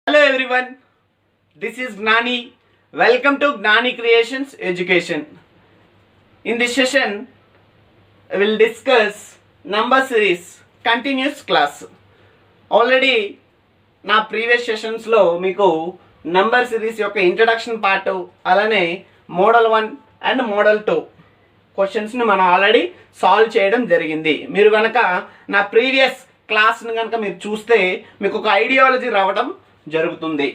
Hello everyone, this is Gnani. Welcome to Gnani Creations Education. In this session, I will discuss number series continuous class. Already నా previous సెషన్స్లో మీకు number series యొక్క introduction part అలానే model 1 and model 2 క్వశ్చన్స్ని మనం already solve చేయడం జరిగింది. మీరు కనుక నా ప్రీవియస్ క్లాస్ని కనుక మీరు చూస్తే మీకు ఒక ఐడియాలజీ రావడం జరుగుతుంది.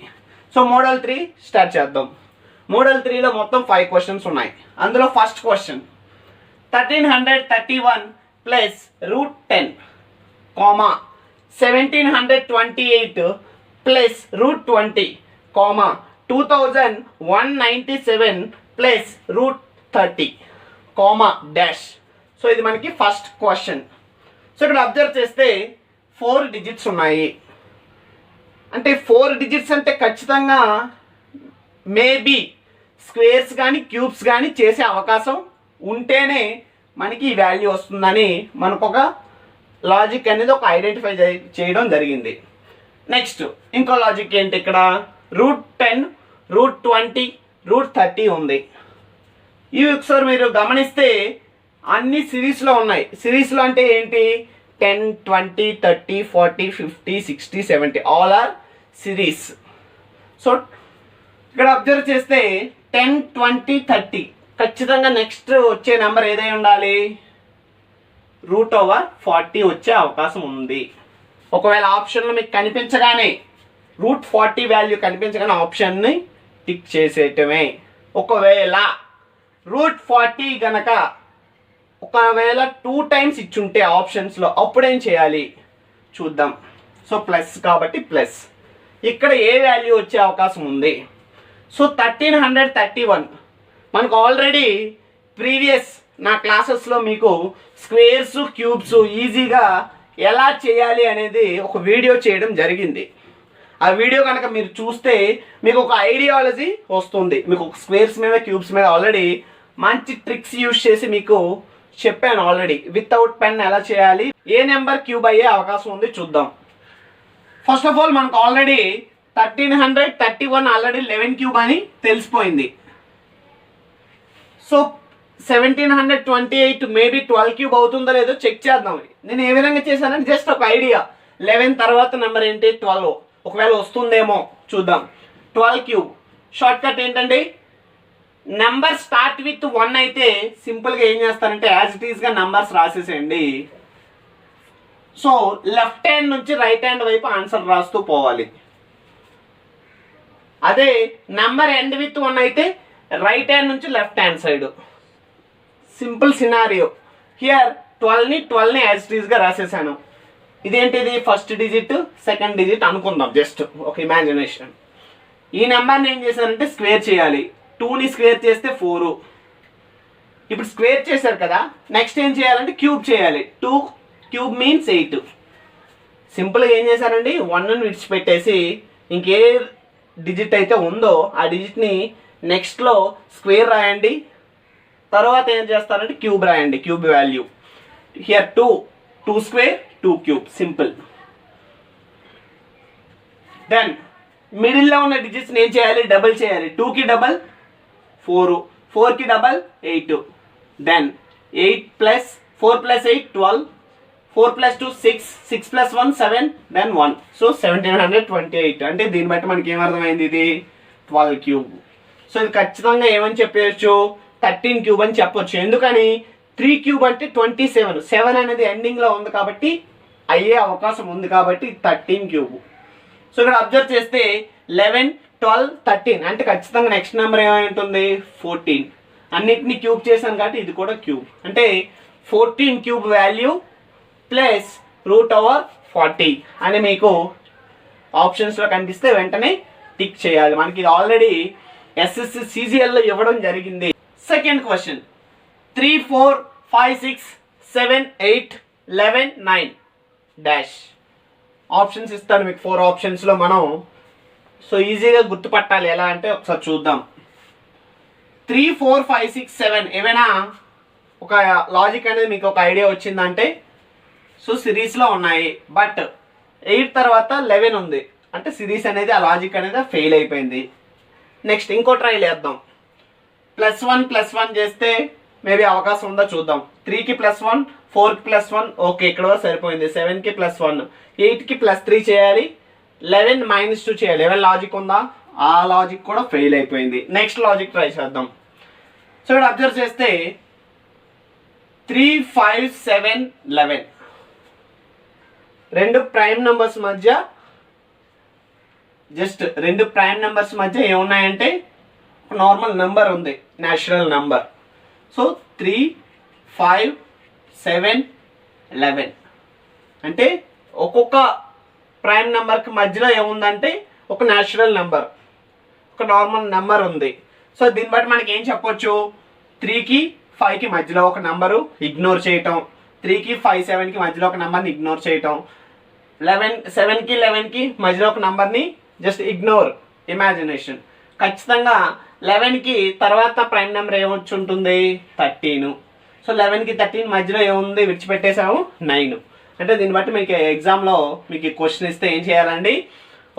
సో మోడల్ 3 స్టార్ట్ చేద్దాం. మోడల్ 3లో మొత్తం 5 క్వశ్చన్స్ ఉన్నాయి. అందులో first question 1331 plus root 10 comma 1728 plus root 20 comma 2197 plus root 30 comma dash. So ఇది మనకి ఫస్ట్ క్వశ్చన్. సో ఇక్కడ అబ్జర్వ్ చేస్తే 4 డిజిట్స్ ఉన్నాయి. అంటే 4 డిజిట్స్ అంటే ఖచ్చితంగా మేబీ స్క్వేర్స్ కానీ క్యూబ్స్ కానీ చేసే అవకాశం ఉంటేనే మనకి ఈ వాల్యూ వస్తుందని మనకు ఒక లాజిక్ అనేది ఒక ఐడెంటిఫై చేయడం జరిగింది. నెక్స్ట్ ఇంకో లాజిక్ ఏంటి, ఇక్కడ రూట్ 10 రూట్ 20 రూట్ 30 ఉంది. ఇవి ఒకసారి మీరు గమనిస్తే అన్ని సిరీస్లో ఉన్నాయి. సిరీస్లో అంటే ఏంటి, 10 20 30 40 50 60 70 ఆల్ ఆర్ సిరీస్. సో ఇక్కడ అబ్జర్వ్ చేస్తే 10 20 30 ఖచ్చితంగా నెక్స్ట్ వచ్చే నెంబర్ ఏదై ఉండాలి, రూట్ ఓవర్ 40 వచ్చే అవకాశం ఉంది. ఒకవేళ ఆప్షన్లో మీకు కనిపించగానే రూట్ 40 వాల్యూ కనిపించగానే ఆప్షన్ని టిక్ చేసేయటమే. ఒకవేళ రూట్ 40 గనక ఒకవేళ 2 టైమ్స్ ఇచ్చుంటే ఆప్షన్స్లో అప్పుడేం చేయాలి చూద్దాం. సో ప్లస్ కాబట్టి ప్లస్, ఇక్కడ ఏ వాల్యూ వచ్చే అవకాశం ఉంది. సో 1331 మనకు ఆల్రెడీ ప్రీవియస్ నా క్లాసెస్లో మీకు స్క్వేర్స్ క్యూబ్స్ ఈజీగా ఎలా చేయాలి అనేది ఒక వీడియో చేయడం జరిగింది. ఆ వీడియో కనుక మీరు చూస్తే మీకు ఒక ఐడియాలజీ వస్తుంది. మీకు ఒక స్క్వేర్స్ మీద క్యూబ్స్ మీద ఆల్రెడీ మంచి ట్రిక్స్ యూజ్ చేసి మీకు చెప్పాను ఆల్రెడీ. వితౌట్ పెన్ ఎలా చేయాలి, ఏ నెంబర్ క్యూబ్ అయ్యే అవకాశం ఉంది చూద్దాం. ఫస్ట్ ఆఫ్ ఆల్ మనకు ఆల్రెడీ 1331 ఆల్రెడీ 11 క్యూబ్ అని తెలిసిపోయింది. సో 1728 మేబీ 12 క్యూబ్ అవుతుందో లేదో చెక్ చేద్దాం. నేను ఏ విధంగా చేశానంటే జస్ట్ ఒక ఐడియా, 11 తర్వాత నెంబర్ ఏంటి 12, ఒకవేళ వస్తుందేమో చూద్దాం. 12 క్యూబ్ షార్ట్ కట్ ఏంటండి, నెంబర్ స్టార్ట్ విత్ 1 అయితే సింపుల్గా ఏం చేస్తారంటే యాజ్ ఇట్ ఈస్గా నెంబర్స్ రాసేసేయండి. సో లెఫ్ట్ హ్యాండ్ నుంచి రైట్ హ్యాండ్ వైపు ఆన్సర్ రాస్తూ పోవాలి. అదే నెంబర్ ఎండ్ విత్ 1 అయితే రైట్ హ్యాండ్ నుంచి left hand side. Simple scenario. Here 12ని యాజ్ ఇట్ ఈస్గా రాసేసాను. ఇదేంటిది ఫస్ట్ డిజిట్ సెకండ్ డిజిట్ అనుకుందాం, జస్ట్ ఒక ఇమాజినేషన్. ఈ నెంబర్ని ఏం చేశారంటే స్క్వేర్ చేయాలి. 2ని స్క్వేర్ చేస్తే 4. ఇప్పుడు స్క్వేర్ చేశారు కదా, నెక్స్ట్ ఏం చేయాలంటే క్యూబ్ చేయాలి. 2 క్యూబ్ మీన్స్ 8. సింపుల్గా ఏం చేశారండి, 1ని విడిచిపెట్టేసి ఇంకే డిజిట్ అయితే ఉందో ఆ డిజిట్ని నెక్స్ట్లో స్క్వేర్ రాయండి. తర్వాత ఏం చేస్తారంటే క్యూబ్ రాయండి, cube value. Here 2 square 2 cube, simple. Then మిడిల్లో ఉన్న డిజిట్స్ని ఏం చేయాలి, డబుల్ చేయాలి. 2కి డబల్ 4, 4కి double 8. Then 8 plus 4 plus 8 12, 4 plus 2 6, 6 plus 1 7, then 1. So 1728 అంటే దీన్ని బట్టి మనకి ఏమర్థమైంది, ఇది 12 క్యూబ్. సో ఇది ఖచ్చితంగా ఏమని చెప్పవచ్చు, 13 క్యూబ్ అని చెప్పొచ్చు. ఎందుకని 3 క్యూబ్ అంటే 27, 7 అనేది ఎండింగ్లో ఉంది కాబట్టి అయ్యే అవకాశం ఉంది కాబట్టి 13 క్యూబ్. సో ఇక్కడ అబ్జర్వ్ చేస్తే 11 12 13 అంటే ఖచ్చితంగా నెక్స్ట్ నెంబర్ ఏమై ఉంటుంది 14. అన్నిటినీ క్యూబ్ చేశాను కాబట్టి ఇది కూడా క్యూబ్. అంటే 14 cube value plus root over 40 అని మీకు ఆప్షన్స్లో కనిపిస్తే వెంటనే టిక్ చేయాలి. మనకి ఇది ఆల్రెడీ ఎస్ఎస్సి సిజిఎల్లో ఇవ్వడం జరిగింది. Second question 3 4 5 6 7 8 11 9 dash. ఆప్షన్స్ ఇస్తాను మీకు 4 ఆప్షన్స్లో మనం. సో ఈజీగా గుర్తుపట్టాలి ఎలా అంటే ఒకసారి చూద్దాం. 3 4 5 6 7 ఏమైనా ఒక లాజిక్ అనేది మీకు ఒక ఐడియా వచ్చిందంటే సో సిరీస్లో ఉన్నాయి. బట్ 8 తర్వాత 11 ఉంది, అంటే సిరీస్ అనేది ఆ లాజిక్ అనేది ఫెయిల్ అయిపోయింది. నెక్స్ట్ ఇంకో ట్రై చేద్దాం. +1 చేస్తే మేబీ అవకాశం ఉందో చూద్దాం. 3కి +1, 4కి +1, ఓకే ఇక్కడ వరకు సరిపోయింది. 7కి +1, 8కి +3 చేయాలి, 11 -2 చేయాలి. 11 లాజిక్ ఉందా? ఆ లాజిక్ కూడా ఫెయిల్ అయిపోయింది. నెక్స్ట్ లాజిక్ ట్రై చేద్దాం. సో ఇక్కడ అబ్జర్వ్ చేస్తే 3, 5, 7, 11 రెండు ప్రైమ్ నెంబర్స్ మధ్య ఏమున్నాయంటే నార్మల్ నెంబర్ ఉంది, న్యాచురల్ నెంబర్. సో 3, 5, 7, 11 అంటే ఒక్కొక్క ప్రైమ్ నెంబర్కి మధ్యలో ఏముందంటే ఒక న్యాచురల్ నెంబర్, ఒక నార్మల్ నెంబర్ ఉంది. సో దీన్ని బట్టి మనకి ఏం చెప్పొచ్చు? 3కి 5కి మధ్యలో ఒక నెంబరు ఇగ్నోర్ చేయటం, 3కి 5, 7కి మధ్యలో ఒక నెంబర్ని ఇగ్నోర్ చేయటం, 7కి 11కి మధ్యలో ఒక నెంబర్ని జస్ట్ ఇగ్నోర్, ఇమాజినేషన్. ఖచ్చితంగా 11కి తర్వాత ప్రైమ్ నెంబర్ ఏమొచ్చి ఉంటుంది? 13. సో 11కి 13 మధ్యలో ఏముంది? విడిచిపెట్టేసాము 9. అంటే దీన్ని బట్టి మీకు ఎగ్జామ్లో మీకు క్వశ్చన్ ఇస్తే ఏం చేయాలండి?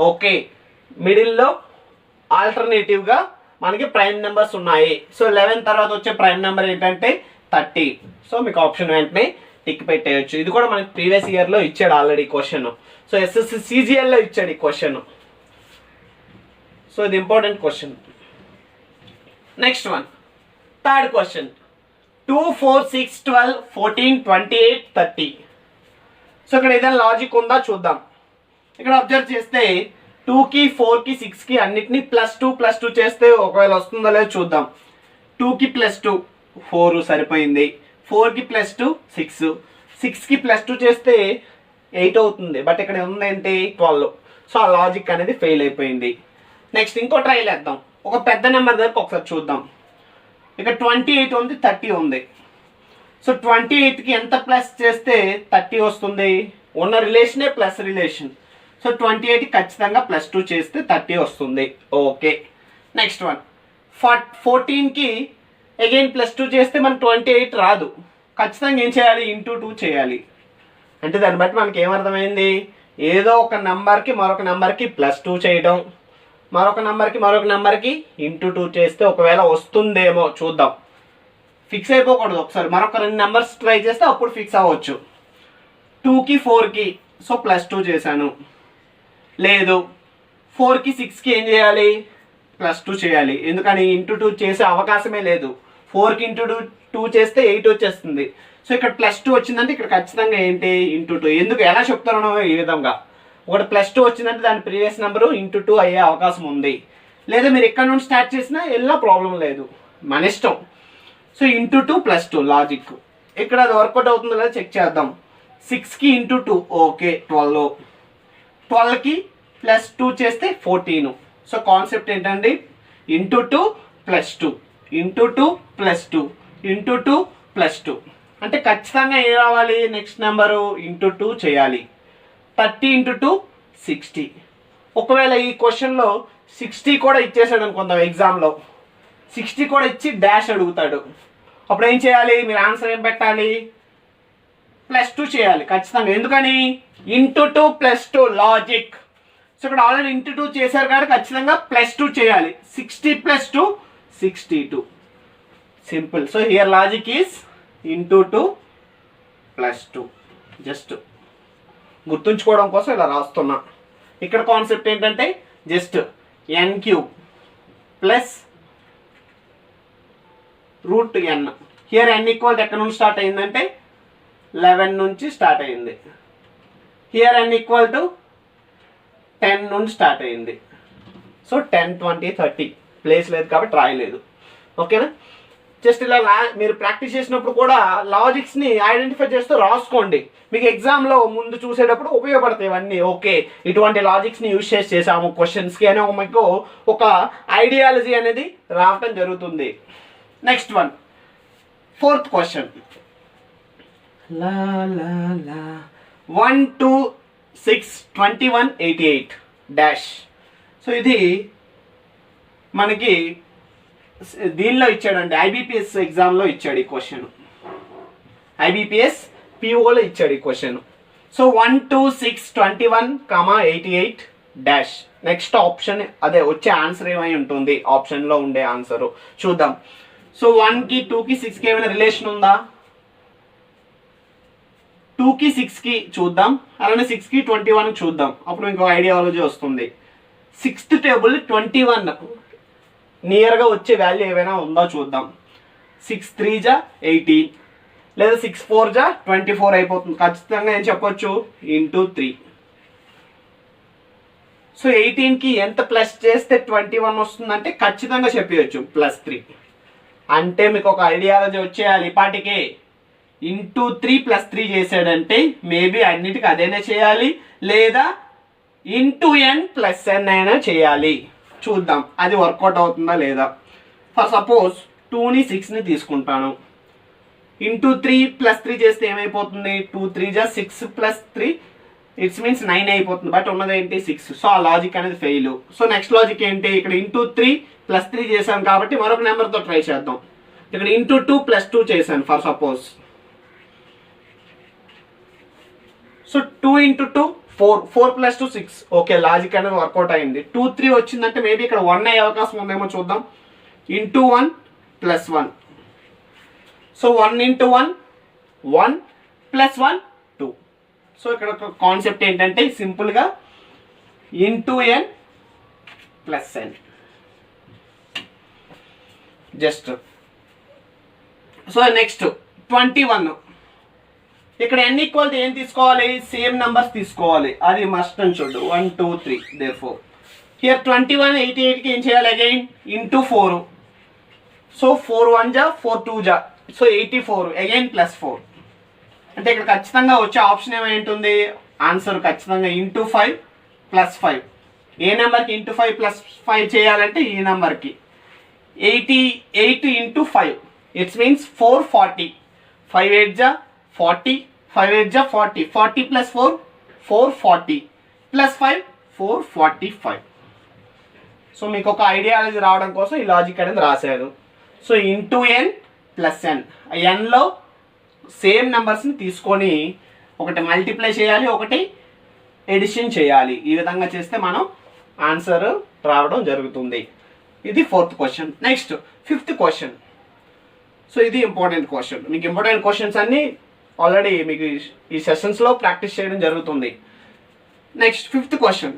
ఓకే, మిడిల్లో ఆల్టర్నేటివ్గా మనకి ప్రైమ్ నెంబర్స్ ఉన్నాయి. సో 11 తర్వాత వచ్చే ప్రైమ్ నెంబర్ ఏంటంటే 30. సో మీకు ఆప్షన్ వెంటనే టిక్ పెట్టేయచ్చు. ఇది కూడా మనకి ప్రీవియస్ ఇయర్లో ఇచ్చాడు ఆల్రెడీ క్వశ్చన్. సో SSC CGLలో ఇచ్చాడు ఈ క్వశ్చన్. సో ఇది important question. Next one, third question. 2, 4, 6, 12, 14, 28, 30. So ఇక్కడ ఏదైనా లాజిక్ ఉందా చూద్దాం. ఇక్కడ అబ్జర్వ్ చేస్తే 2కి 4కి 6కి అన్నిటినీ +2 చేస్తే ఒకవేళ వస్తుందో లేదో చూద్దాం. 2కి +2 4 సరిపోయింది, 4కి +2 6, 6కి +2 చేస్తే 8 అవుతుంది. బట్ ఇక్కడ ఉందేంటి? 12. సో ఆ లాజిక్ అనేది ఫెయిల్ అయిపోయింది. నెక్స్ట్ ఇంకో ట్రై చేద్దాం. ఒక పెద్ద నెంబర్ దగ్గరకు ఒకసారి చూద్దాం. ఇక్కడ 28 ఉంది, 30 ఉంది. సో 28కి ఎంత ప్లస్ చేస్తే 30 వస్తుంది? ఉన్న రిలేషనే ప్లస్ రిలేషన్. సో 28కి ఖచ్చితంగా +2 చేస్తే 30 వస్తుంది. ఓకే. నెక్స్ట్ వన్, 14కి అగైన్ +2 చేస్తే మనకు 28 రాదు. ఖచ్చితంగా ఏం చేయాలి? *2 చేయాలి. అంటే దాన్ని బట్టి మనకి ఏమర్థమైంది? ఏదో ఒక నెంబర్కి మరొక నెంబర్కి +2 చేయడం, మరొక నెంబర్కి *2 చేస్తే ఒకవేళ వస్తుందేమో చూద్దాం. ఫిక్స్ అయిపోకూడదు. ఒకసారి మరొక 2 నెంబర్స్ ట్రై చేస్తే అప్పుడు ఫిక్స్ అవ్వచ్చు. 2కి 4కి సో +2 చేశాను, లేదు 4కి 6కి ఏం చేయాలి? +2 చేయాలి. ఎందుకని? *2 చేసే అవకాశమే లేదు. 4కి *2 చేస్తే 8 వచ్చేస్తుంది. సో ఇక్కడ +2 వచ్చిందంటే ఇక్కడ ఖచ్చితంగా ఏంటి? *2. ఎందుకు ఎలా చెప్తారో ఈ విధంగా, ఒకటి +2 వచ్చిందంటే దాని ప్రీవియస్ నెంబరు *2 అయ్యే అవకాశం ఉంది. లేదా మీరు ఎక్కడ నుండి స్టార్ట్ చేసినా ఎలా ప్రాబ్లం లేదు, మన ఇష్టం. So *2 +2 logic. ఇక్కడ అది వర్కౌట్ అవుతుందో లేదో చెక్ చేద్దాం. 6కి *2 ఓకే 12, 12కి +2 చేస్తే 14. సో కాన్సెప్ట్ ఏంటండి? *2 +2, *2 +2, *2 +2 అంటే ఖచ్చితంగా ఏం రావాలి? నెక్స్ట్ నెంబరు *2 చేయాలి. 30 × 2 60. ఒకవేళ ఈ క్వశ్చన్లో 60 కూడా ఇచ్చేసాడు అనుకుందాం, ఎగ్జామ్లో 60 కూడా ఇచ్చి డాష్ అడుగుతాడు. అప్పుడు ఏం చేయాలి? మీరు ఆన్సర్ ఏం పెట్టాలి? +2 చేయాలి ఖచ్చితంగా. ఎందుకని? *2 +2 లాజిక్. సో ఇక్కడ ఆల్రెడీ *2 చేశారు కాబట్టి ఖచ్చితంగా +2 చేయాలి. 60 + 2 62. Simple. So here logic is *2 +2. Just గుర్తుంచుకోవడం కోసం ఇలా రాస్తున్నా. ఇక్కడ కాన్సెప్ట్ ఏంటంటే just n³ plus √n. Here n equal ఎక్కడ నుంచి స్టార్ట్ అయిందంటే 11 నుంచి స్టార్ట్ అయింది. హియర్ n ఈక్వల్ టు 10 నుండి స్టార్ట్ అయింది. సో 10, 20, 30 ప్లేస్ లేదు కాబట్టి రాయలేదు. ఓకేనా? జస్ట్ ఇలా మీరు ప్రాక్టీస్ చేసినప్పుడు కూడా లాజిక్స్ని ఐడెంటిఫై చేస్తూ రాసుకోండి. మీకు ఎగ్జామ్లో ముందు చూసేటప్పుడు ఉపయోగపడతాయి ఇవన్నీ. ఓకే, ఇటువంటి లాజిక్స్ని యూజ్ చేసాము క్వశ్చన్స్కి అని మీకు ఒక ఐడియాలజీ అనేది రావటం జరుగుతుంది. Next one, fourth question. 1, 2, 6, 21, 88 dash. So ఇది మనకి దీనిలో ఇచ్చాడండి, IBPS ఎగ్జామ్లో ఇచ్చాడు ఈ క్వశ్చన్. IBPS POలో ఇచ్చాడు ఈ question. So 1, 2, 6, 21, 88 dash. Next option అదే వచ్చే ఆన్సర్ ఏమై ఉంటుంది, ఆప్షన్లో ఉండే ఆన్సరు చూద్దాం. సో 1కి 2కి 6కి ఏమైనా రిలేషన్ ఉందా? 2కి 6కి చూద్దాం, అలానే 6కి 21 చూద్దాం. అప్పుడు ఇంకో ఐడియాలజీ వస్తుంది. 6th టేబుల్ 21 నియర్గా వచ్చే వాల్యూ ఏమైనా ఉందో చూద్దాం. 6 3 జా 18 లేదా 6 4 జా 24 అయిపోతుంది. ఖచ్చితంగా ఏం చెప్పొచ్చు, ఇంటూ 3. సో 18కి ఎంత ప్లస్ చేస్తే 21 వస్తుందంటే ఖచ్చితంగా చెప్పవచ్చు +3. అంటే మీకు ఒక ఐడియాలజీ వచ్చేయాలి. ఇప్పటికే ఇంటూ 3 +3 చేసాడంటే మేబీ అన్నిటికీ అదేనే చేయాలి, లేదా ఇంటూ n + n అయినా చేయాలి. చూద్దాం అది వర్కౌట్ అవుతుందా లేదా. ఫర్ సపోజ్ 2ని 6ని తీసుకుంటాను. ఇంటూ 3 +3 చేస్తే ఏమైపోతుంది, 2 3 జా 6 + 3 ఇట్స్ మీన్స్ 9 అయిపోతుంది. బట్ ఉన్నది ఏంటి 6. సో ఆ లాజిక్ అనేది ఫెయిల్. సో నెక్స్ట్ లాజిక్ ఏంటి, ఇక్కడ ఇంటూ 3 +3 చేశాను కాబట్టి మరొక నెంబర్తో ట్రై చేద్దాం. ఇక్కడ ఇంటూ 2 + 2 చేశాను for suppose. So 2 × 2 4 4 + 2 6. Okay, logic అనేది వర్కౌట్ అయింది. 2 3 వచ్చిందంటే మేబీ ఇక్కడ 1 అయ్యే అవకాశం ఉందేమో చూద్దాం. ఇంటూ 1 + 1. సో 1 × 1 1 + 1 2. సో ఇక్కడ ఒక కాన్సెప్ట్ ఏంటంటే సింపుల్గా into n + n just. So next 21. ఇక్కడ n ఈక్వల్ ఏం తీసుకోవాలి, సేమ్ నెంబర్స్ తీసుకోవాలి. అది must and should 1 2 3. Therefore here 21 88కి ఏం చేయాలి, అగైన్ ఇంటూ 4. సో 4 1 జా 4 2 జా, సో 84 అగైన్ +4. అంటే ఇక్కడ ఖచ్చితంగా వచ్చే ఆప్షన్ ఏమై ఉంటుంది, ఆన్సర్ ఖచ్చితంగా ఇంటూ 5 + 5. ఏ నెంబర్కి ఇంటూ 5 + 5 చేయాలంటే ఈ నెంబర్కి 88 × 5 ఇట్స్ మీన్స్ 440. 5 8 జా 40, 5 8 జా 40, 40 + 4 440 + 5 445. సో మీకు ఒక ఐడియాలజీ రావడం కోసం ఈ లాజిక్ అనేది రాశారు. సో ఇంటూ n + n, nలో సేమ్ నెంబర్స్ని తీసుకొని ఒకటి మల్టిప్లై చేయాలి, ఒకటి ఎడిషన్ చేయాలి. ఈ విధంగా చేస్తే మనం ఆన్సర్ రావడం జరుగుతుంది. ఇది 4th question. Next 5th question. So ఇది ఇంపార్టెంట్ క్వశ్చన్. మీకు ఇంపార్టెంట్ క్వశ్చన్స్ అన్నీ ఆల్రెడీ మీకు ఈ సెషన్స్లో ప్రాక్టీస్ చేయడం జరుగుతుంది. Next 5th question.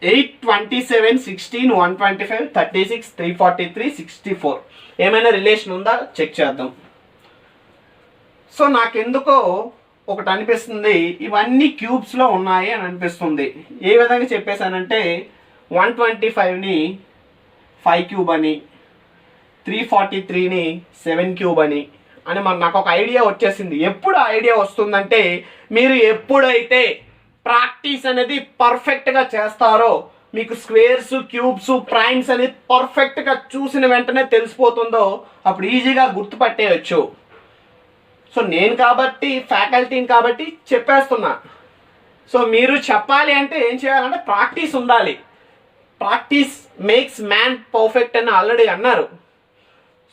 8 27 16 125 36 343 64 ఏమైనా రిలేషన్ ఉందా చెక్ చేద్దాం. సో నాకెందుకో ఒకటి అనిపిస్తుంది, ఇవన్నీ క్యూబ్స్లో ఉన్నాయి అని అనిపిస్తుంది. ఏ విధంగా చెప్పేశానంటే 125ని 5 క్యూబ్ అని, 343ని 7 క్యూబ్ అని నాకు ఒక ఐడియా వచ్చేసింది. ఎప్పుడు ఐడియా వస్తుందంటే మీరు ఎప్పుడైతే ప్రాక్టీస్ అనేది పర్ఫెక్ట్గా చేస్తారో, మీకు స్క్వేర్స్ క్యూబ్స్ ప్రైమ్స్ అనేది పర్ఫెక్ట్గా చూసిన వెంటనే తెలిసిపోతుందో అప్పుడు ఈజీగా గుర్తుపట్టేయచ్చు. సో నేను కాబట్టి ఫ్యాకల్టీని కాబట్టి చెప్పేస్తున్నా. సో మీరు చెప్పాలి అంటే ఏం చేయాలంటే ప్రాక్టీస్ ఉండాలి. ప్రాక్టీస్ మేక్స్ మ్యాన్ పర్ఫెక్ట్ అని ఆల్రెడీ అన్నారు.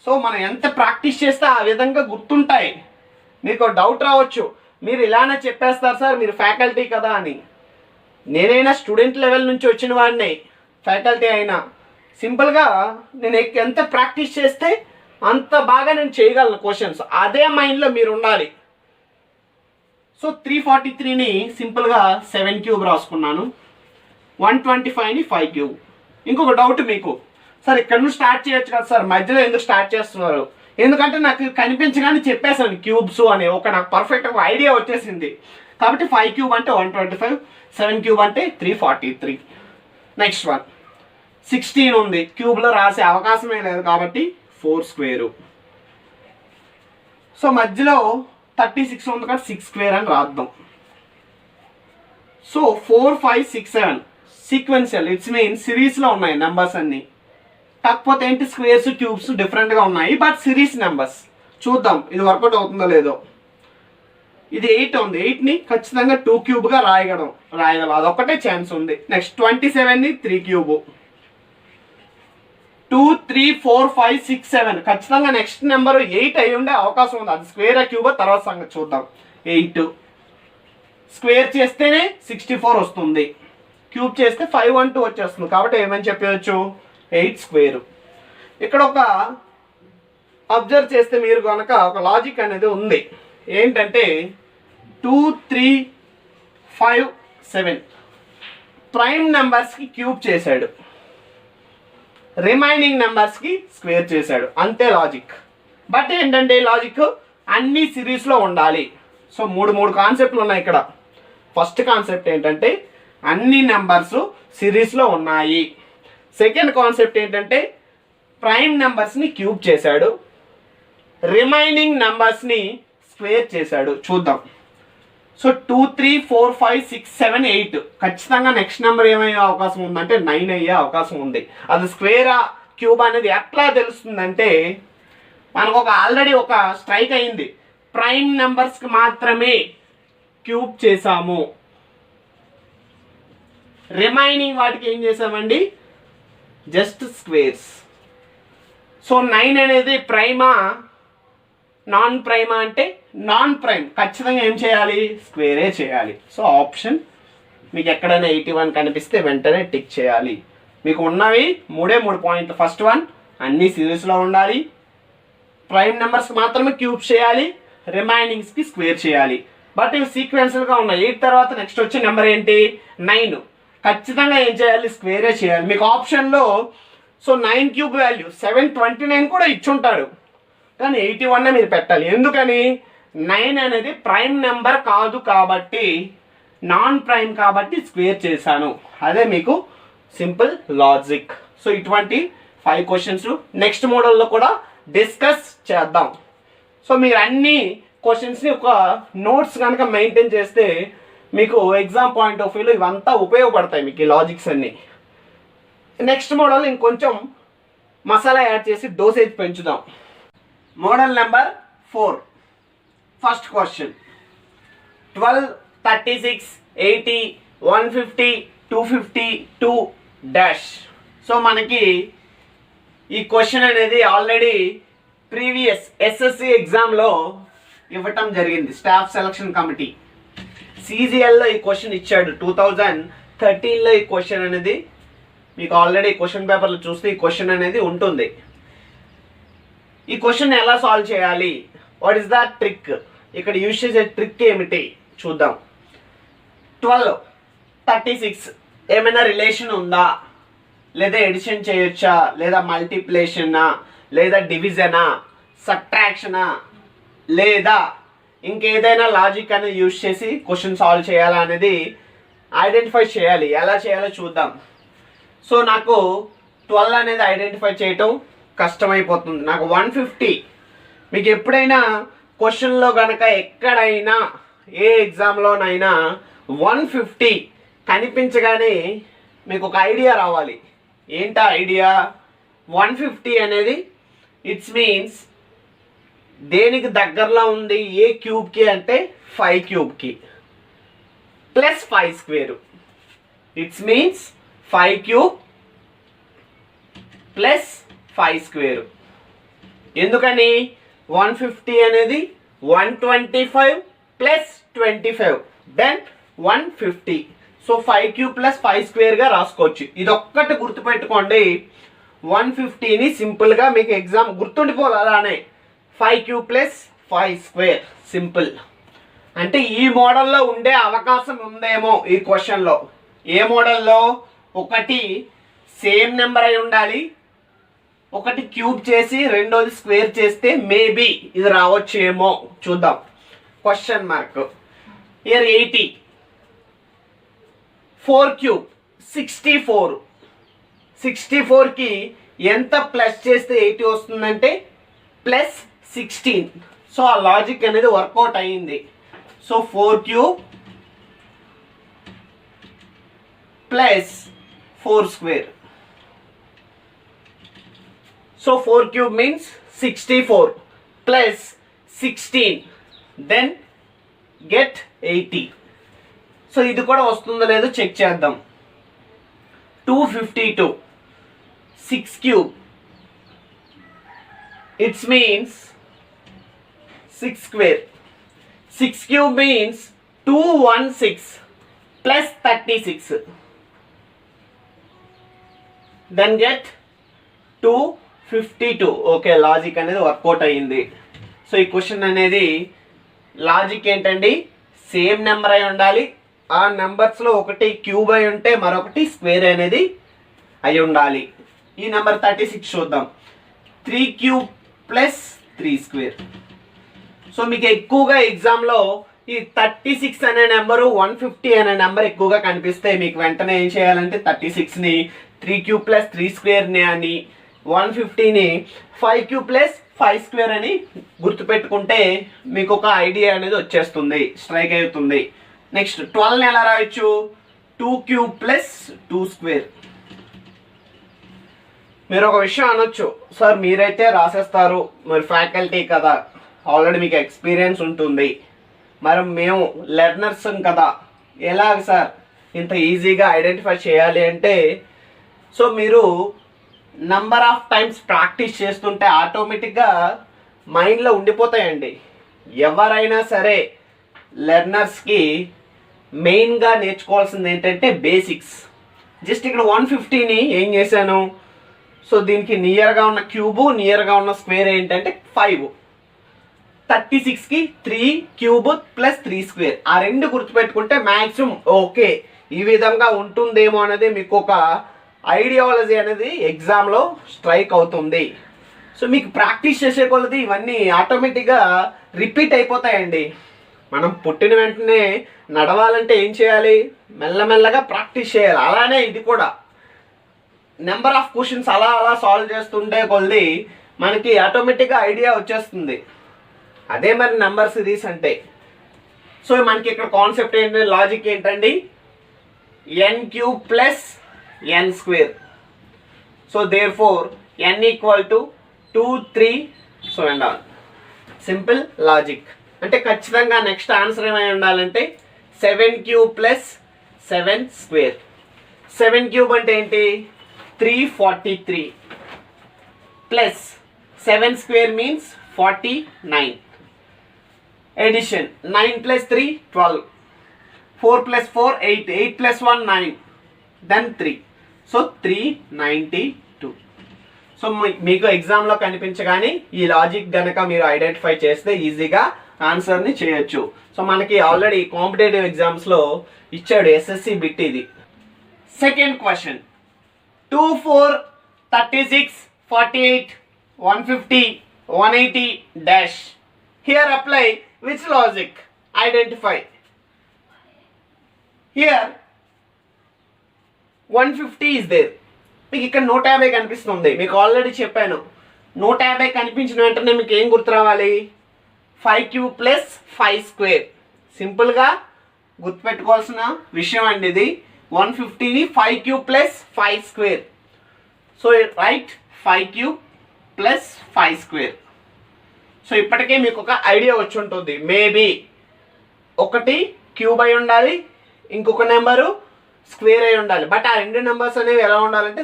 సో మనం ఎంత ప్రాక్టీస్ చేస్తే ఆ విధంగా గుర్తుంటాయి. మీకు డౌట్ రావచ్చు, మీరు ఇలానే చెప్పేస్తారు సార్ మీరు ఫ్యాకల్టీ కదా అని. నేనైనా స్టూడెంట్ లెవెల్ నుంచి వచ్చిన వాడిని, ఫ్యాకల్టీ అయినా. సింపుల్గా నేను ఎంత ప్రాక్టీస్ చేస్తే అంత బాగా నేను చేయగలను క్వశ్చన్స్. అదే మైండ్లో మీరు ఉండాలి. సో 343ని సింపుల్గా 7 క్యూబ్ రాసుకున్నాను, 125ని 5 క్యూబ్. ఇంకొక డౌట్ మీకు, సార్ ఇక్కడ నుంచి స్టార్ట్ చేయొచ్చు కదా సార్, మధ్యలో ఎందుకు స్టార్ట్ చేస్తున్నారు? ఎందుకంటే నాకు కనిపించగానే చెప్పేసాను క్యూబ్స్ అని, నాకు పర్ఫెక్ట్ ఒక ఐడియా వచ్చేసింది. కాబట్టి 5 క్యూబ్ అంటే 125, 7 క్యూబ్ అంటే 343. నెక్స్ట్ వన్ 16 ఉంది, క్యూబ్లో రాసే అవకాశమే లేదు కాబట్టి 4 స్క్వేరు. సో మధ్యలో 36 ఉంది కాబట్టి 6 స్క్వేర్ అని రాద్దాం. సో 4 5 6 7 సీక్వెన్షియల్, ఇట్స్ మీన్ సిరీస్లో ఉన్నాయి నెంబర్స్ అన్నీ. కాకపోతే ఏంటి స్క్వేర్స్ క్యూబ్స్ డిఫరెంట్గా ఉన్నాయి, బట్ సిరీస్ నెంబర్స్. చూద్దాం ఇది వర్కౌట్ అవుతుందో లేదో. ఇది 8 ఉంది, 8ని ఖచ్చితంగా 2 క్యూబ్గా రాయగలం, అదొక్కటే ఛాన్స్ ఉంది. నెక్స్ట్ 27ని 3 క్యూబ్, 2 3 4 5 6 7 ఖచ్చితంగా నెక్స్ట్ నెంబర్ 8 అయి ఉండే అవకాశం ఉంది. అది స్క్వేర్ క్యూబ్ తర్వాత సంగతి చూద్దాం. 8 స్క్వేర్ చేస్తేనే 64 వస్తుంది, క్యూబ్ చేస్తే 512 వచ్చేస్తుంది. కాబట్టి ఏమని చెప్పవచ్చు 8 స్క్వేర్. ఇక్కడ ఒక అబ్జర్వ్ చేస్తే మీరు కనుక ఒక లాజిక్ అనేది ఉంది. ఏంటంటే 2 3 5 7 ప్రైమ్ నెంబర్స్కి క్యూబ్ చేశాడు, రిమైనింగ్ నెంబర్స్కి స్క్వేర్ చేశాడు, అంతే లాజిక్. బట్ ఏంటంటే లాజిక్ అన్ని సిరీస్లో ఉండాలి. సో మూడు కాన్సెప్ట్లు ఉన్నాయి ఇక్కడ. ఫస్ట్ కాన్సెప్ట్ ఏంటంటే అన్ని నెంబర్స్ సిరీస్లో ఉన్నాయి. సెకండ్ కాన్సెప్ట్ ఏంటంటే ప్రైమ్ నెంబర్స్ని క్యూబ్ చేశాడు, రిమైనింగ్ నెంబర్స్ని స్క్వేర్ చేశాడు. చూద్దాం. సో 2 3 4 5 6 7 8 ఖచ్చితంగా నెక్స్ట్ నెంబర్ ఏమయ్యే అవకాశం ఉందంటే 9 అయ్యే అవకాశం ఉంది. అది స్క్వేరా క్యూబ్ అనేది ఎట్లా తెలుస్తుందంటే మనకు ఆల్రెడీ ఒక స్ట్రైక్ అయింది. ప్రైమ్ నెంబర్స్కి మాత్రమే క్యూబ్ చేసాము, రిమైనింగ్ వాటికి ఏం చేసామండి జస్ట్ స్క్వేర్స్. సో 9 అనేది ప్రైమా నాన్ ప్రైమా అంటే నాన్ ప్రైమ్, ఖచ్చితంగా ఏం చేయాలి స్క్వేరే చేయాలి. సో ఆప్షన్ మీకు ఎక్కడైనా 81 కనిపిస్తే వెంటనే టిక్ చేయాలి. మీకు ఉన్నవి మూడే 3 పాయింట్లు. ఫస్ట్ వన్ అన్ని సిరీస్లో ఉండాలి, ప్రైమ్ నెంబర్స్కి మాత్రమే క్యూబ్ చేయాలి, రిమైనింగ్స్కి స్క్వేర్ చేయాలి. బట్ ఇవి సీక్వెన్షియల్గా ఉన్నాయి. 8 తర్వాత నెక్స్ట్ వచ్చే నెంబర్ ఏంటి 9, ఖచ్చితంగా ఏం చేయాలి స్క్వేరే చేయాలి. మీకు ఆప్షన్లో సో 9 క్యూబ్ వాల్యూ 729 కూడా ఇచ్చుంటాడు, కానీ 81 మీరు పెట్టాలి. ఎందుకని 9 అనేది ప్రైమ్ నెంబర్ కాదు కాబట్టి, నాన్ ప్రైమ్ కాబట్టి స్క్వేర్ చేశాను. అదే మీకు సింపుల్ లాజిక్. సో ఇటువంటి 5 క్వశ్చన్స్ నెక్స్ట్ మోడల్లో కూడా డిస్కస్ చేద్దాం. సో మీరు అన్ని క్వశ్చన్స్ని ఒక నోట్స్ కనుక మెయింటైన్ చేస్తే మీకు ఎగ్జామ్ పాయింట్ ఆఫ్ వ్యూలో ఇవంతా ఉపయోగపడతాయి మీకు ఈ లాజిక్స్ అన్నీ. నెక్స్ట్ మోడల్ ఇంకొంచెం మసాలా యాడ్ చేసి డోసేజ్ పెంచుదాం. Model number 4. First question 12 36 80 150 250 2 dash. So మనకి ఈ క్వశ్చన్ అనేది ఆల్రెడీ ప్రీవియస్ ఎస్ఎస్సి ఎగ్జామ్లో ఇవ్వటం జరిగింది. స్టాఫ్ సెలక్షన్ కమిటీ సిజిఎల్లో ఈ క్వశ్చన్ ఇచ్చాడు. 2013లో ఈ క్వశ్చన్ అనేది మీకు ఆల్రెడీ క్వశ్చన్ పేపర్లో చూస్తే ఈ క్వశ్చన్ అనేది ఉంటుంది. ఈ క్వశ్చన్ ఎలా సాల్వ్ చేయాలి, వాట్ ఈస్ ద ట్రిక్, ఇక్కడ యూజ్ చేసే ట్రిక్ ఏమిటి చూద్దాం. 12 36 ఏమైనా రిలేషన్ ఉందా, లేదా ఎడిషన్ చేయొచ్చా, లేదా మల్టిప్లికేషనా, లేదా డివిజనా, సబ్ట్రాక్షనా, లేదా ఇంకేదైనా లాజిక్ అనేది యూజ్ చేసి క్వశ్చన్ సాల్వ్ చేయాలా అనేది ఐడెంటిఫై చేయాలి. ఎలా చేయాలో చూద్దాం. సో నాకు 12 అనేది ఐడెంటిఫై చేయటం కష్టమైపోతుంది. నాకు 150 మీకు ఎప్పుడైనా క్వశ్చన్లో కనుక ఎక్కడైనా ఏ ఎగ్జామ్లోనైనా 150 కనిపించగానే మీకు ఒక ఐడియా రావాలి. ఏంటా ఐడియా? 150 అనేది ఇట్స్ మీన్స్ దేనికి దగ్గరలో ఉంది ఏ క్యూబ్కి అంటే 5 క్యూబ్కి plus 5 square. It's means 5 cube plus 5 square. ఎందుకని 150 అనేది 125 plus 25 then 150. So 5 cube plus 5 స్క్వేర్గా రాసుకోవచ్చు. ఇదొక్కటి గుర్తుపెట్టుకోండి. 150ని సింపుల్గా మీకు ఎగ్జామ్ గుర్తుండిపోవాలి. అలానే 5 క్యూబ్ ప్లస్ 5 స్క్వేర్ సింపుల్. అంటే ఈ మోడల్లో ఉండే అవకాశం ఉందేమో ఈ క్వశ్చన్లో. ఏ మోడల్లో? ఒకటి సేమ్ నెంబర్ అయి ఉండాలి, ఒకటి క్యూబ్ చేసి రెండోది స్క్వేర్ చేస్తే మేబీ ఇది రావచ్చేమో చూద్దాం. Question mark. Year 80 4 cube 64. 64కి ఎంత ప్లస్ చేస్తే 80 వస్తుందంటే ప్లస్ 16. సో ఆ లాజిక్ అనేది వర్కౌట్ అయ్యింది. So 4 cube plus 4 square. So 4 cube means 64 plus 16 then get 80. So ఇది కూడా వస్తుందో లేదో చెక్ చేద్దాం. 252 6 cube it means 6 square. 6 cube means 216 plus 36. Then get 252. Okay, logic అనేది వర్కౌట్ అయ్యింది. సో ఈ క్వశ్చన్ అనేది లాజిక్ ఏంటండి, సేమ్ నెంబర్ అయి ఉండాలి, ఆ నెంబర్స్లో ఒకటి క్యూబ్ అయి ఉంటే మరొకటి స్క్వేర్ అనేది అయి ఉండాలి. ఈ నెంబర్ 36 చూద్దాం. 3 క్యూబ్ ప్లస్ 3 స్క్వేర్. సో మీకు ఎక్కువగా ఎగ్జామ్లో ఈ 36 అనే నెంబరు 150 అనే నెంబర్ ఎక్కువగా కనిపిస్తే మీకు వెంటనే ఏం చేయాలంటే 36ని 3 క్యూబ్ ప్లస్ 3 స్క్వేర్ని అని, 150ని 5 క్యూబ్ ప్లస్ 5 స్క్వేర్ అని గుర్తుపెట్టుకుంటే మీకు ఒక ఐడియా అనేది వచ్చేస్తుంది, స్ట్రైక్ అవుతుంది. నెక్స్ట్ 12ని ఎలా రాయొచ్చు, 2 క్యూబ్ ప్లస్ 2 స్క్వేర్. మీరు ఒక విషయం అనొచ్చు, సార్ మీరైతే రాసేస్తారు, మరి ఫ్యాకల్టీ కదా, ఆల్రెడీ మీకు ఎక్స్పీరియన్స్ ఉంటుంది, మరి మేము లెర్నర్స్ కదా, ఎలాగ సార్ ఇంత ఈజీగా ఐడెంటిఫై చేయాలి అంటే, సో మీరు నంబర్ ఆఫ్ టైమ్స్ ప్రాక్టీస్ చేస్తుంటే ఆటోమేటిక్గా మైండ్లో ఉండిపోతాయండి. ఎవరైనా సరే లెర్నర్స్కి మెయిన్గా నేర్చుకోవాల్సింది ఏంటంటే బేసిక్స్. జస్ట్ ఇక్కడ 150ని ఏం చేశాను, సో దీనికి నియర్గా ఉన్న క్యూబు, నియర్గా ఉన్న స్క్వేర్ ఏంటంటే 5. 36కి 3 క్యూబ్ ప్లస్ 3 స్క్వేర్, ఆ రెండు గుర్తుపెట్టుకుంటే మ్యాక్సిమం ఓకే ఈ విధంగా ఉంటుందేమో అనేది మీకు ఒక ఐడియాలజీ అనేది ఎగ్జామ్లో స్ట్రైక్ అవుతుంది. సో మీకు ప్రాక్టీస్ చేసే కొలది ఇవన్నీ ఆటోమేటిక్గా రిపీట్ అయిపోతాయండి. మనం పుట్టిన వెంటనే నడవాలంటే ఏం చేయాలి, మెల్లమెల్లగా ప్రాక్టీస్ చేయాలి. అలానే ఇది కూడా నెంబర్ ఆఫ్ క్వశ్చన్స్ అలా అలా సాల్వ్ చేస్తుంటే కొలది మనకి ఆటోమేటిక్గా ఐడియా వచ్చేస్తుంది. అదే మరి నెంబర్ సిరీస్ అంటే. సో మనకి ఇక్కడ కాన్సెప్ట్ ఏంటంటే, లాజిక్ ఏంటండి, n cube plus n square. So therefore n equal to 2, 3 so and all. Simple logic. అంటే ఖచ్చితంగా నెక్స్ట్ ఆన్సర్ ఏమై ఉండాలంటే 7 క్యూబ్ ప్లస్ 7 స్క్వేర్. 7 క్యూబ్ అంటే ఏంటి, 343 plus 7 square means 49. Addition 9 plus 3 12, 4 plus 4 8, 8 plus 1 9, then 3, so 392. So మీకు ఎగ్జామ్లో కనిపించగానే ఈ లాజిక్ గనక మీరు ఐడెంటిఫై చేస్తే ఈజీగా ఆన్సర్ని చేయొచ్చు. సో మనకి ఆల్రెడీ కాంపిటేటివ్ ఎగ్జామ్స్లో ఇచ్చాడు ఎస్ఎస్సి బిట్ ఇది. Second question, 2, 4, 36, 48, 150, 180 dash. Here apply which logic? Identify. Here 150 is there. మీకు ఇక్కడ 150 కనిపిస్తుంది. మీకు ఆల్రెడీ చెప్పాను, 150 కనిపించిన వెంటనే మీకు ఏం గుర్తు రావాలి, 5 క్యూబ్ ప్లస్ 5 స్క్వేర్. సింపుల్గా గుర్తుపెట్టుకోవాల్సిన విషయం అండి ఇది. 150ని 5 cube plus 5 square. So right 5 cube plus 5 square. So ఇప్పటికే మీకు ఒక ఐడియా వచ్చి ఉంటుంది, మేబీ ఒకటి క్యూబ్ అయి ఉండాలి, ఇంకొక నెంబరు స్క్వేర్ అయి ఉండాలి. బట్ ఆ రెండు నెంబర్స్ అనేవి ఎలా ఉండాలంటే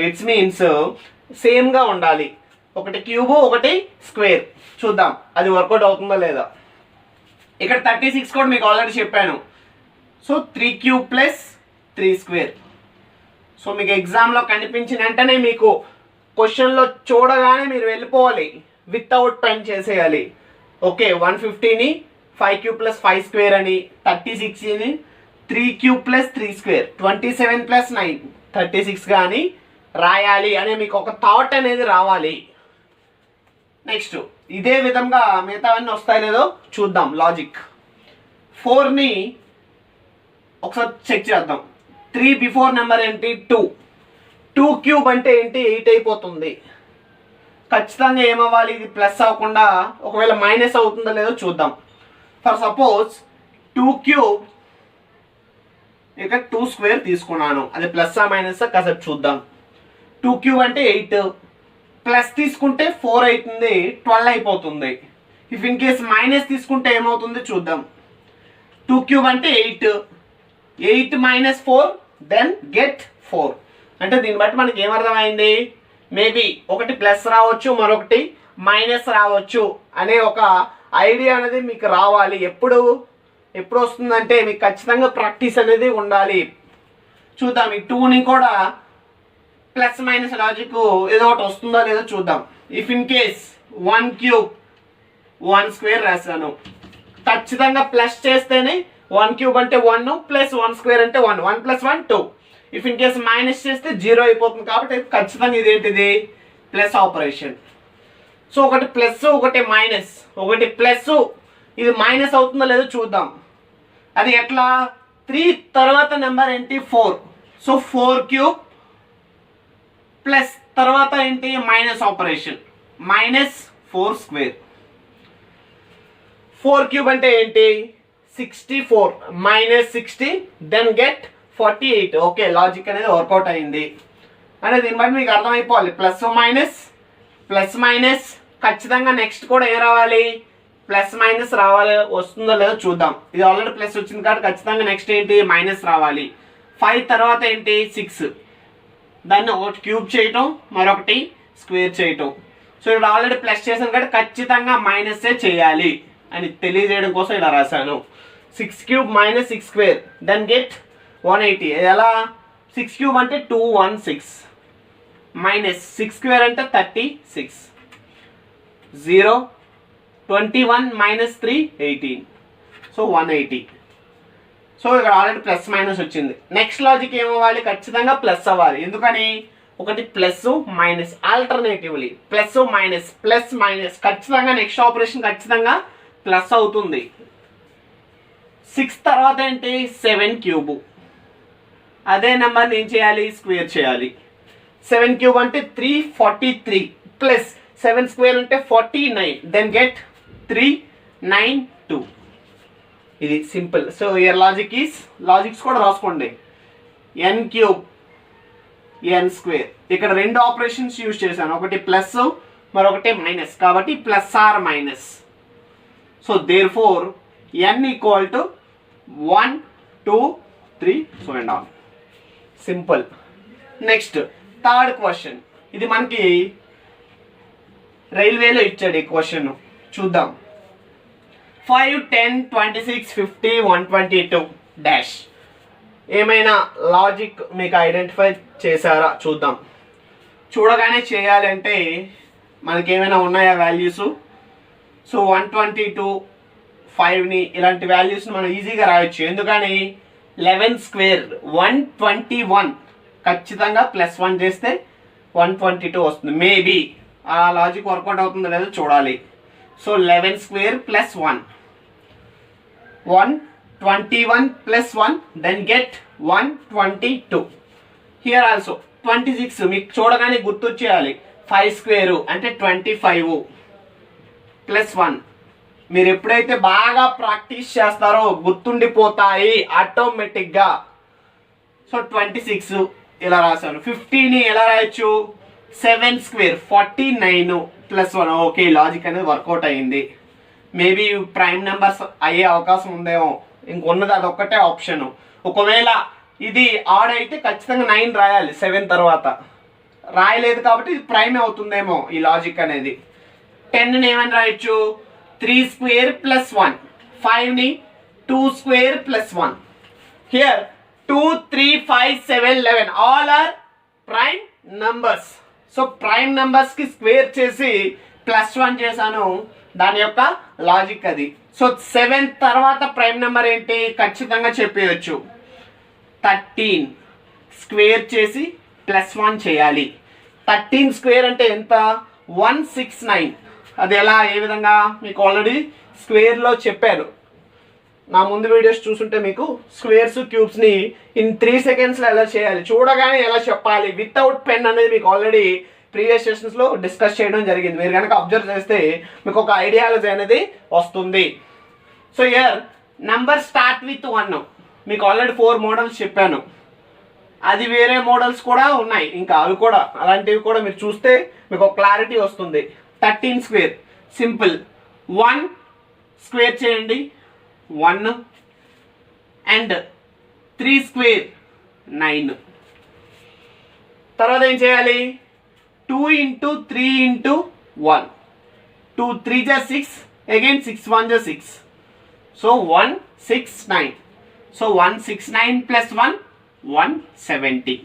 ఇట్స్ మీన్స్ సేమ్గా ఉండాలి. ఒకటి క్యూబు, ఒకటి స్క్వేర్. చూద్దాం అది వర్కౌట్ అవుతుందో లేదా. ఇక్కడ 36 కూడా మీకు ఆల్రెడీ చెప్పాను. So 3 cube plus 3 square. So మీకు ఎగ్జామ్లో కనిపించిన వెంటనే మీకు క్వశ్చన్లో చూడగానే మీరు వెళ్ళిపోవాలి, వితౌట్ పెన్ చేసేయాలి. ఓకే 150ని 5 క్యూబ్ ప్లస్ 5 స్క్వేర్ అని, 36ని 3 క్యూబ్ ప్లస్ 3 స్క్వేర్, 27 ప్లస్ 9 36 కానీ రాయాలి అనే మీకు ఒక థాట్ అనేది రావాలి. నెక్స్ట్ ఇదే విధంగా మిగతావన్నీ వస్తాయి లేదో చూద్దాం. లాజిక్ 4ని ఒకసారి చెక్ చేద్దాం. 3 బిఫోర్ నెంబర్ ఏంటి, 2. 2 క్యూబ్ అంటే ఏంటి, 8 అయిపోతుంది. ఖచ్చితంగా ఏమవ్వాలి, ఇది ప్లస్ అవ్వకుండా ఒకవేళ మైనస్ అవుతుందో లేదో చూద్దాం. ఫర్ సపోజ్ 2 క్యూబ్ ఇక 2 స్క్వేర్ తీసుకున్నాను, అది ప్లస్ మైనస్ కాసేపు చూద్దాం. 2 క్యూబ్ అంటే 8, ప్లస్ తీసుకుంటే 4 అవుతుంది, 12 అయిపోతుంది. ఇఫ్ ఇన్ కేస్ మైనస్ తీసుకుంటే ఏమవుతుంది చూద్దాం. 2 క్యూబ్ అంటే 8, 8 మైనస్ 4 దెన్ గెట్ 4. అంటే దీన్ని బట్టి మనకి ఏమర్థమైంది, మేబీ ఒకటి ప్లస్ రావచ్చు, మరొకటి మైనస్ రావచ్చు అనే ఒక ఐడియా అనేది మీకు రావాలి. ఎప్పుడు వస్తుందంటే మీకు ఖచ్చితంగా ప్రాక్టీస్ అనేది ఉండాలి. చూద్దాం ఈ 2ని కూడా ప్లస్ మైనస్ లాజిక్ ఏదో ఒకటి వస్తుందో లేదో చూద్దాం. If in case 1 cube 1 square రాశాను, ఖచ్చితంగా ప్లస్ చేస్తేనే 1 క్యూబ్ అంటే 1 ప్లస్ 1 స్క్వేర్ అంటే 1, 1 plus 1 2. If in case minus చేస్తే 0 అయిపోతుంది కాబట్టి ఖచ్చితంగా ఇదేంటిది ప్లస్ ఆపరేషన్. సో ఒకటి ప్లస్ ఒకటి మైనస్, ఒకటి ప్లస్ ఇది మైనస్ అవుతుందో లేదో చూద్దాం. అది ఎట్లా? 3 తర్వాత నెంబర్ ఏంటి 4. సో 4 క్యూబ్ ప్లస్ తర్వాత ఏంటి minus operation, minus 4 square. 4 cube అంటే ఏంటి 64 minus 60 then get 48. Okay, logic అనేది వర్కౌట్ అయింది అనేది దీన్ని బట్టి మీకు అర్థమైపోవాలి. ప్లస్ మైనస్ ఖచ్చితంగా నెక్స్ట్ కూడా ఏం రావాలి, ప్లస్ మైనస్ రావాలి. వస్తుందో లేదో చూద్దాం. ఇది ఆల్రెడీ ప్లస్ వచ్చింది కాబట్టి ఖచ్చితంగా నెక్స్ట్ ఏంటి మైనస్ రావాలి. 5 తర్వాత ఏంటి 6, దాన్ని ఒకటి క్యూబ్ చేయటం మరొకటి స్క్వేర్ చేయటం. సో ఇక్కడ ఆల్రెడీ ప్లస్ చేశాను కాబట్టి ఖచ్చితంగా మైనస్సే చేయాలి అని తెలియజేయడం కోసం ఇలా రాశాను. 6 cube minus 6 square then get 180. ఎలా? 6 క్యూబ్ అంటే 216 మైనస్ 6 స్క్వేర్ అంటే 36, 0 21 మైనస్ 3 18. సో 180. సో ఇక్కడ ఆల్రెడీ ప్లస్ మైనస్ వచ్చింది. నెక్స్ట్ లాజిక్ ఏమవ్వాలి, ఖచ్చితంగా ప్లస్ అవ్వాలి. ఎందుకని? ఒకటి plus minus alternatively plus minus ఖచ్చితంగా నెక్స్ట్ ఆపరేషన్ ఖచ్చితంగా ప్లస్ అవుతుంది. 6 తర్వాత ఏంటి 7 క్యూబ్, అదే నెంబర్ని ఏం చేయాలి స్క్వేర్ చేయాలి. 7 క్యూబ్ అంటే 343 ప్లస్ 7 స్క్వేర్ అంటే 49 దెన్ గెట్ 392. ఇది సింపుల్. సో యువర్ లాజిక్స్ కూడా రాసుకోండి. n cube n square. ఇక్కడ రెండు ఆపరేషన్స్ యూజ్ చేశాను, ఒకటి ప్లస్ మరొకటి మైనస్, కాబట్టి plus or minus. So therefore n equal to 1 2 3 so and on. Simple. Next third question. ఇది మనకి రైల్వేలో ఇచ్చాడు ఈ క్వశ్చన్, చూద్దాం. 5 10 26 50 122 డాష్. ఏమైనా లాజిక్ మీకు ఐడెంటిఫై చేశారా చూద్దాం. చూడగానే చేయాలంటే మనకి ఏమైనా ఉన్నాయా వాల్యూస్? సో 122 5ని ఇలాంటి వాల్యూస్ని మనం ఈజీగా రాయొచ్చు. ఎందుకని 11 స్క్వేర్ 121 ఖచ్చితంగా ప్లస్ 1 చేస్తే 122 వస్తుంది. మేబీ ఆ లాజిక్ వర్కౌట్ అవుతుందో లేదో చూడాలి. So 11 square plus 1 121 plus 1 then get 122. Here also 26 మీకు చూడగానే గుర్తొచ్చేయాలి. 5 స్క్వేర్ అంటే 25 ప్లస్ 1. మీరు ఎప్పుడైతే బాగా ప్రాక్టీస్ చేస్తారో గుర్తుండిపోతాయి ఆటోమేటిక్గా. సో 26 ఇలా రాశాను. 50ని ఎలా రాయొచ్చు 7 స్క్వేర్ 49 ప్లస్ 1. ఓకే, లాజిక్ అనేది వర్కౌట్ అయ్యింది. మేబీ ప్రైమ్ నెంబర్స్ అయ్యే అవకాశం ఉందేమో, ఇంకొన్నది అదొక్కటే ఆప్షన్. ఒకవేళ ఇది ఆడ్ అయితే ఖచ్చితంగా 9 రాయాలి 7 తర్వాత. రాయలేదు కాబట్టి ఇది ప్రైమ్ అవుతుందేమో ఈ లాజిక్ అనేది. 10ని ఏమని రాయొచ్చు 3 స్క్వేర్ ప్లస్ 1. 5ని 2 square plus 1. Here 2 3 5 7 11 all are prime numbers. So prime నంబర్స్కి స్క్వేర్ చేసి ప్లస్ 1 చేశాను, దాని యొక్క లాజిక్ అది. సో 7 తర్వాత ప్రైమ్ నెంబర్ ఏంటి ఖచ్చితంగా చెప్పేయచ్చు. 13 స్క్వేర్ చేసి ప్లస్ 1 చేయాలి. 13 స్క్వేర్ అంటే ఎంత 169. అది ఎలా ఏ విధంగా మీకు ఆల్రెడీ స్క్వేర్లో చెప్పాను. నా ముందు వీడియోస్ చూసుంటే మీకు స్క్వేర్స్ క్యూబ్స్ని ఇన్ 3 సెకండ్స్లో ఎలా చేయాలి, చూడగానే ఎలా చెప్పాలి వితౌట్ పెన్ అనేది మీకు ఆల్రెడీ ప్రీవియస్ సెషన్స్లో డిస్కస్ చేయడం జరిగింది. మీరు కనుక అబ్జర్వ్ చేస్తే మీకు ఒక ఐడియాలజీ అనేది వస్తుంది. So here number start with 1. మీకు ఆల్రెడీ 4 మోడల్స్ చెప్పాను. అది వేరే మోడల్స్ కూడా ఉన్నాయి, ఇంకా అవి కూడా అలాంటివి కూడా మీరు చూస్తే మీకు ఒక క్లారిటీ వస్తుంది. 13 స్క్వేర్ సింపుల్ 1 స్క్వేర్ చేయండి 1 అండ్ 3 స్క్వేర్ 9. తర్వాత ఏం చేయాలి 2 into 3 into 1. 2 3 जा 6, again 6 1 जा 6. So 169. So 169 plus 1 170.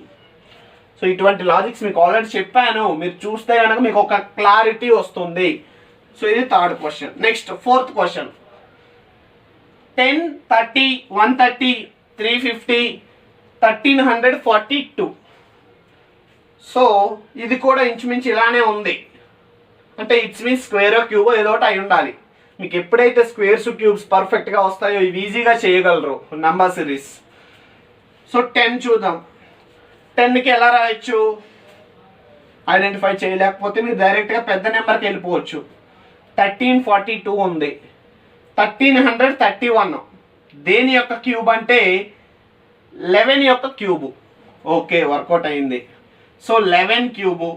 సో ఇటువంటి లాజిక్స్ మీకు ఆల్రెడీ చెప్పాను, మీరు చూస్తే కనుక మీకు ఒక క్లారిటీ వస్తుంది. సో ఇది third question. Next fourth question. 10, 30, 130, 350, 1342. So ఇది కూడా ఇంచుమించు ఇలానే ఉంది. అంటే ఇట్స్ మీన్స్ స్క్వేర్ క్యూబ్ ఏదో ఒకటి అయి ఉండాలి. మీకు ఎప్పుడైతే స్క్వేర్స్ క్యూబ్స్ పర్ఫెక్ట్గా వస్తాయో ఇవి ఈజీగా చేయగలరు నెంబర్ సిరీస్. సో 10 చూద్దాం. 10కి ఎలా రాయొచ్చు? ఐడెంటిఫై చేయలేకపోతే మీరు డైరెక్ట్గా పెద్ద నెంబర్కి వెళ్ళిపోవచ్చు. 1342 ఉంది. 1331 దేని యొక్క క్యూబ్ అంటే 11 యొక్క క్యూబు. ఓకే, వర్కౌట్ అయింది. సో 11 క్యూబు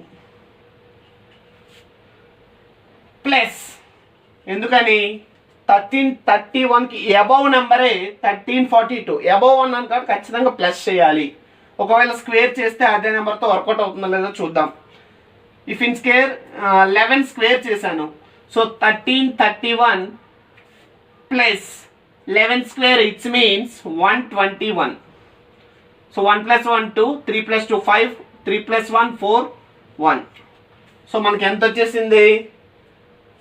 ప్లస్ ఎందుకని 1331కి అబౌవ్ నెంబరే 1342. అబౌవ్ అన్నాను కాబట్టి ఖచ్చితంగా ప్లస్ చేయాలి. ఒకవేళ స్క్వేర్ చేస్తే అదే నెంబర్తో వర్కౌట్ అవుతుందో లేదో చూద్దాం. ఇఫ్ ఇన్ స్క్వేర్ 11 స్క్వేర్ చేశాను. So 1331 plus 11 square it's means 121. So 1 + 1 2, 3 + 2 5, 3 + 1 4, 1. So మనకి ఎంత వచ్చేసింది?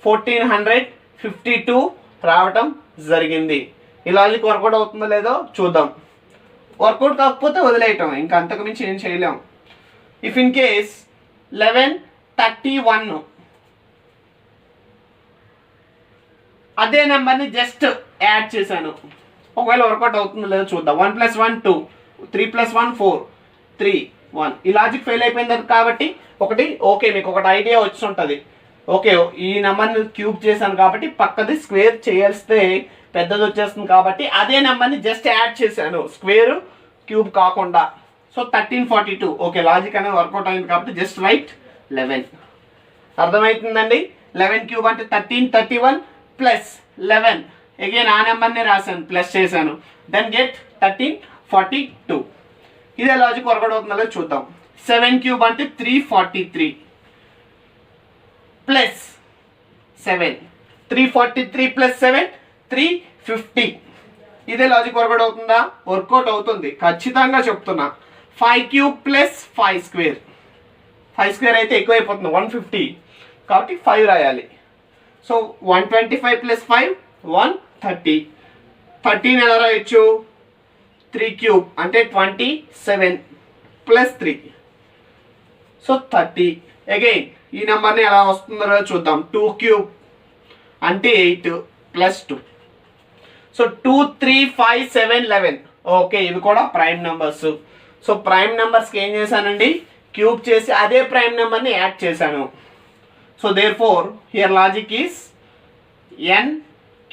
1452 రావటం జరిగింది. ఈ లాజిక్ వర్కౌట్ అవుతుందో లేదో చూద్దాం. వర్కౌట్ కాకపోతే వదిలేయటం, ఇంకా అంతకు మించి ఏం చేయలేం. ఇఫ్ ఇన్ కేస్ 1131 అదే నెంబర్ని జస్ట్ యాడ్ చేశాను. ఒకవేళ వర్కౌట్ అవుతుందో లేదో చూద్దాం. 1 + 1 2, 3 + 1 4, 3 1. ఈ లాజిక్ ఫెయిల్ అయిపోయింది కాబట్టి ఒకటి ఓకే, మీకు ఒకటి ఐడియా వచ్చి ఉంటుంది. ఓకే, ఈ నెంబర్ని క్యూబ్ చేశాను కాబట్టి పక్కది స్క్వేర్ చేయాల్స్తే పెద్దది వచ్చేస్తుంది కాబట్టి అదే నెంబర్ని జస్ట్ యాడ్ చేశాను, స్క్వేర్ క్యూబ్ కాకుండా. సో 1342. ఓకే, లాజిక్ అనేది వర్కౌట్ అయింది కాబట్టి జస్ట్ రైట్ 11. అర్థమవుతుందండి? 11 క్యూబ్ అంటే 1331 ప్లస్ 11. అగైన్ ఆ నెంబర్ని రాశాను, ప్లస్ చేశాను. Then get 1342. ఇదే లాజిక్ వర్కౌట్ అవుతుందో చూద్దాం. 7 క్యూబ్ అంటే 343 ప్లస్ 7. 343 ప్లస్ 7 350. ఇదే లాజిక్ వర్కౌట్ అవుతుందా? వర్కౌట్ అవుతుంది, ఖచ్చితంగా చెప్తున్నా. 5 క్యూబ్ ప్లస్ 5 స్క్వేర్. 5 స్క్వేర్ అయితే ఎక్కువైపోతుంది, 150 కాబట్టి 5 రాయాలి. So 125 plus 5 130. 13 ఎలా రాయొచ్చు? 3 క్యూబ్ అంటే 27 ప్లస్ 3. సో 30. అగైన్ ఈ నెంబర్ని ఎలా వస్తుందో చూద్దాం. 2 క్యూబ్ అంటే 8 ప్లస్ 2. సో 2 3 5 7 11. ఓకే, ఇవి కూడా ప్రైమ్ నెంబర్స్. సో ప్రైమ్ నెంబర్స్కి ఏం చేశానండి? క్యూబ్ చేసి అదే ప్రైమ్ నెంబర్ని యాడ్ చేశాను. So therefore here logic is n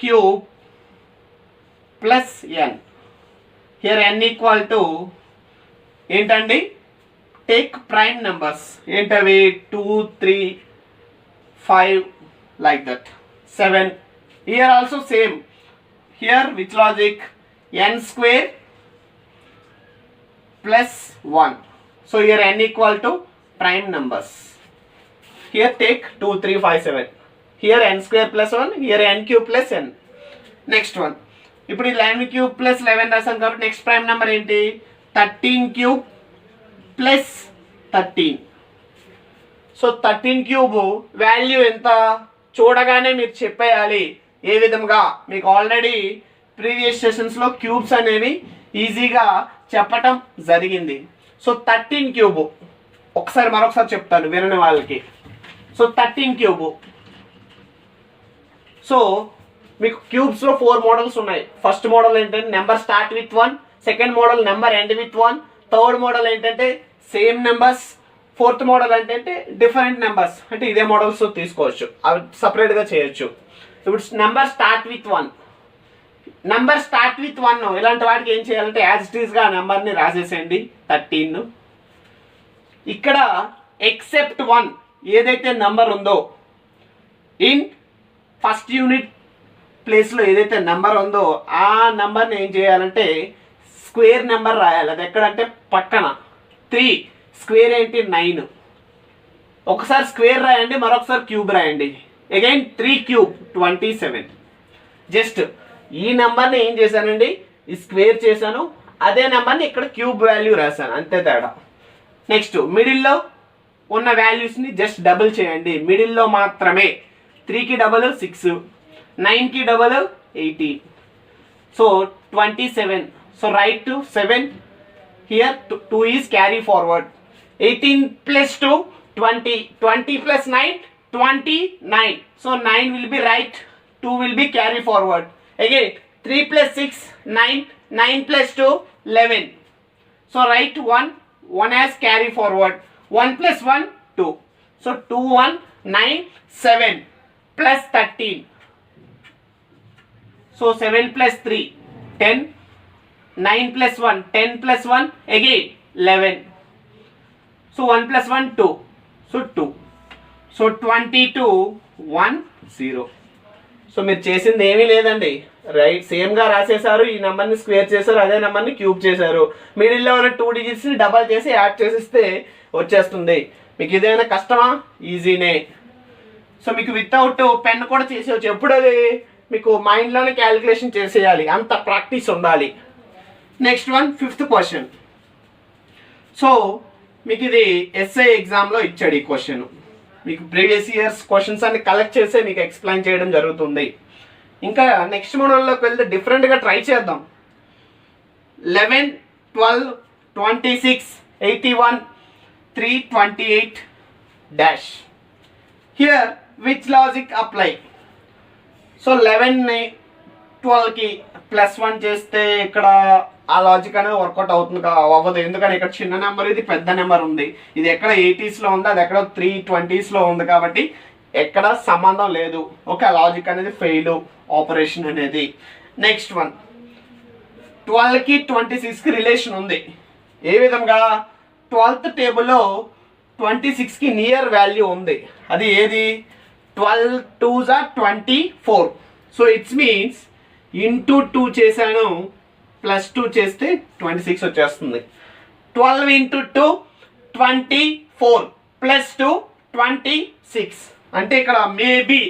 cube plus n. Here n equal to ఏంటండి? Take prime numbers. ఏంటవి? 2 3 5 like that. 7. Here also same. Here which logic? n square plus 1. So here n equal to prime numbers. Here take 2 3 5 7. Here n square plus 1. Here n cube plus n. Next one. ఇప్పుడు 11 cube plus 11 రాసాం కాబట్టి next prime number ఏంటి? 13 cube plus 13. So 13 cube value ఎంత చూడగానే మీరు చెప్పేయాలి. ఏ విధంగా? మీకు ఆల్రెడీ ప్రీవియస్ సెషన్స్లో క్యూబ్స్ అనేవి ఈజీగా చెప్పటం జరిగింది. సో 13 క్యూబ్ ఒకసారి మరొకసారి చెప్తాను వినని వాళ్ళకి. So 13 cube. సో మీకు క్యూబ్స్లో 4 మోడల్స్ ఉన్నాయి. ఫస్ట్ మోడల్ ఏంటంటే number start with 1. Second model number end with 1. Third model ఏంటంటే సేమ్ నెంబర్స్. ఫోర్త్ మోడల్ అంటే డిఫరెంట్ నెంబర్స్. అంటే ఇదే మోడల్స్ తీసుకోవచ్చు, అవి సపరేట్గా చేయొచ్చు. ఇప్పుడు number start with 1. Number start with 1 ఇలాంటి వాటికి ఏం చేయాలంటే యాజ్ ఇట్ ఈస్గా ఆ నెంబర్ని రాసేసేయండి 13. ఇక్కడ ఎక్సెప్ట్ 1 ఏదైతే నెంబర్ ఉందో ఇన్ ఫస్ట్ యూనిట్ ప్లేస్లో ఏదైతే నెంబర్ ఉందో ఆ నెంబర్ని ఏం చేయాలంటే స్క్వేర్ నెంబర్ రాయాలి. అది ఎక్కడంటే పక్కన. 3 స్క్వేర్ ఏంటి? 9. ఒకసారి స్క్వేర్ రాయండి, మరొకసారి క్యూబ్ రాయండి. Again 3 cube 27. జస్ట్ ఈ నెంబర్ని ఏం చేశానండి? ఈ స్క్వేర్ చేశాను, అదే నెంబర్ని ఇక్కడ క్యూబ్ వాల్యూ రాశాను, అంతే తేడా. నెక్స్ట్ మిడిల్లో ఉన్న వాల్యూస్ని జస్ట్ డబుల్ చేయండి, మిడిల్లో మాత్రమే. 3కి డబల్ 6, 9కి double 18, so 27. So right to 7 here, 2 is carry forward. 18 plus 2 20, 20 plus 9 29, so 9 will be right, 2 will be carry forward. Again 3 plus 6 9, 9 plus 2 11, so write 1 has carry forward. 1 plus 1 2, so 2 1 9 7 plus 13, so 7 plus 3 10, 9 plus 1 10 plus 1 again 11, so 1 plus 1 2, so 2, so 22 1 0. So మీరు చేసింది ఏమీ లేదండి, right సేమ్గా రాసేసారు, ఈ నెంబర్ని square చేశారు, అదే నెంబర్ని cube చేశారు, మిడిల్లో ఉన్న 2 డిజిట్స్ని డబల్ చేసి యాడ్ చేసిస్తే వచ్చేస్తుంది. మీకు ఇదేమైనా కష్టమా? ఈజీనే. సో మీకు వితౌట్ పెన్ కూడా చేసేవచ్చు. ఎప్పుడు అది మీకు మైండ్లోనే క్యాలిక్యులేషన్ చేసేయాలి, అంత ప్రాక్టీస్ ఉండాలి. Next one 5th question. So మీకు ఇది ఎస్ఐ ఎగ్జామ్లో ఇచ్చాడు ఈ క్వశ్చన్. మీకు ప్రీవియస్ ఇయర్స్ క్వశ్చన్స్ అన్ని కలెక్ట్ చేసే మీకు ఎక్స్ప్లెయిన్ చేయడం జరుగుతుంది. ఇంకా నెక్స్ట్ మోడల్లోకి వెళ్తే డిఫరెంట్గా ట్రై చేద్దాం. 11 12 26 81 328 dash. Here which logic apply? So 11ని 12కి +1 చేస్తే ఇక్కడ ఆ లాజిక్ అనేది వర్కౌట్ అవుతుంది అవ్వదు, ఎందుకని ఇక్కడ చిన్న నెంబర్, ఇది పెద్ద నెంబర్ ఉంది, ఇది ఎక్కడ 80sలో ఉంది, అది ఎక్కడ 320sలో ఉంది, కాబట్టి ఎక్కడ సంబంధం లేదు. ఓకే, లాజిక్ అనేది ఫెయిల్ ఆపరేషన్ అనేది. నెక్స్ట్ వన్ 12కి 26కి రిలేషన్ ఉంది. ఏ విధంగా? 12th టేబుల్లో 26కి నియర్ వాల్యూ ఉంది, అది ఏది? 12 2s are 24, so it's means into 2 చేశాను, +2 చేస్తే 26 వచ్చేస్తుంది. 12 into 2 24 +2 26, అంటే ఇక్కడ మేబీ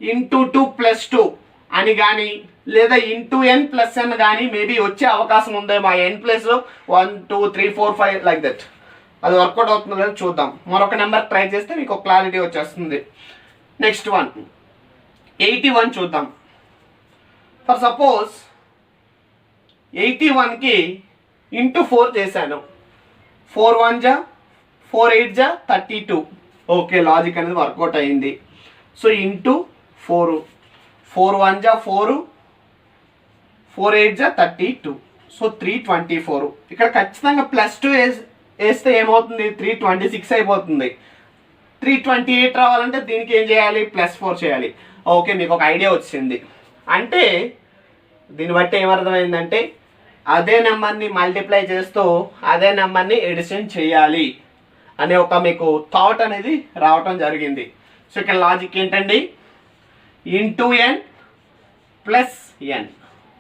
ఇంటూ 2 +2 అని కానీ లేదా ఇంటూ n + n కానీ మేబీ వచ్చే అవకాశం ఉందేమో. n + 1 2 3 4 5 like that. అది వర్కౌట్ అవుతుందో లేదో చూద్దాం. మరొక నెంబర్ ట్రై చేస్తే మీకు క్లారిటీ వచ్చేస్తుంది. నెక్స్ట్ వన్ 81 చూద్దాం. ఫర్ సపోజ్ 81కి ఇంటూ 4 చేశాను, 4 1 జా 4 8 జా 32. ఓకే, లాజిక్ అనేది వర్కౌట్ అయింది. సో ఇంటూ 4, 4 1 జా 4, 4 8 జా 32, సో 324. ఇక్కడ ఖచ్చితంగా +2 వేస్తే ఏమవుతుంది? 326 అయిపోతుంది. 328 రావాలంటే దీనికి ఏం చేయాలి? +4 చేయాలి. ఓకే, మీకు ఒక ఐడియా వచ్చింది. అంటే దీన్ని బట్టి ఏమర్థమైందంటే అదే నెంబర్ని మల్టిప్లై చేస్తూ అదే నెంబర్ని ఎడిషన్ చేయాలి అనే ఒక మీకు థాట్ అనేది రావటం జరిగింది. సో ఇక్కడ లాజిక్ ఏంటండి? Into n + n.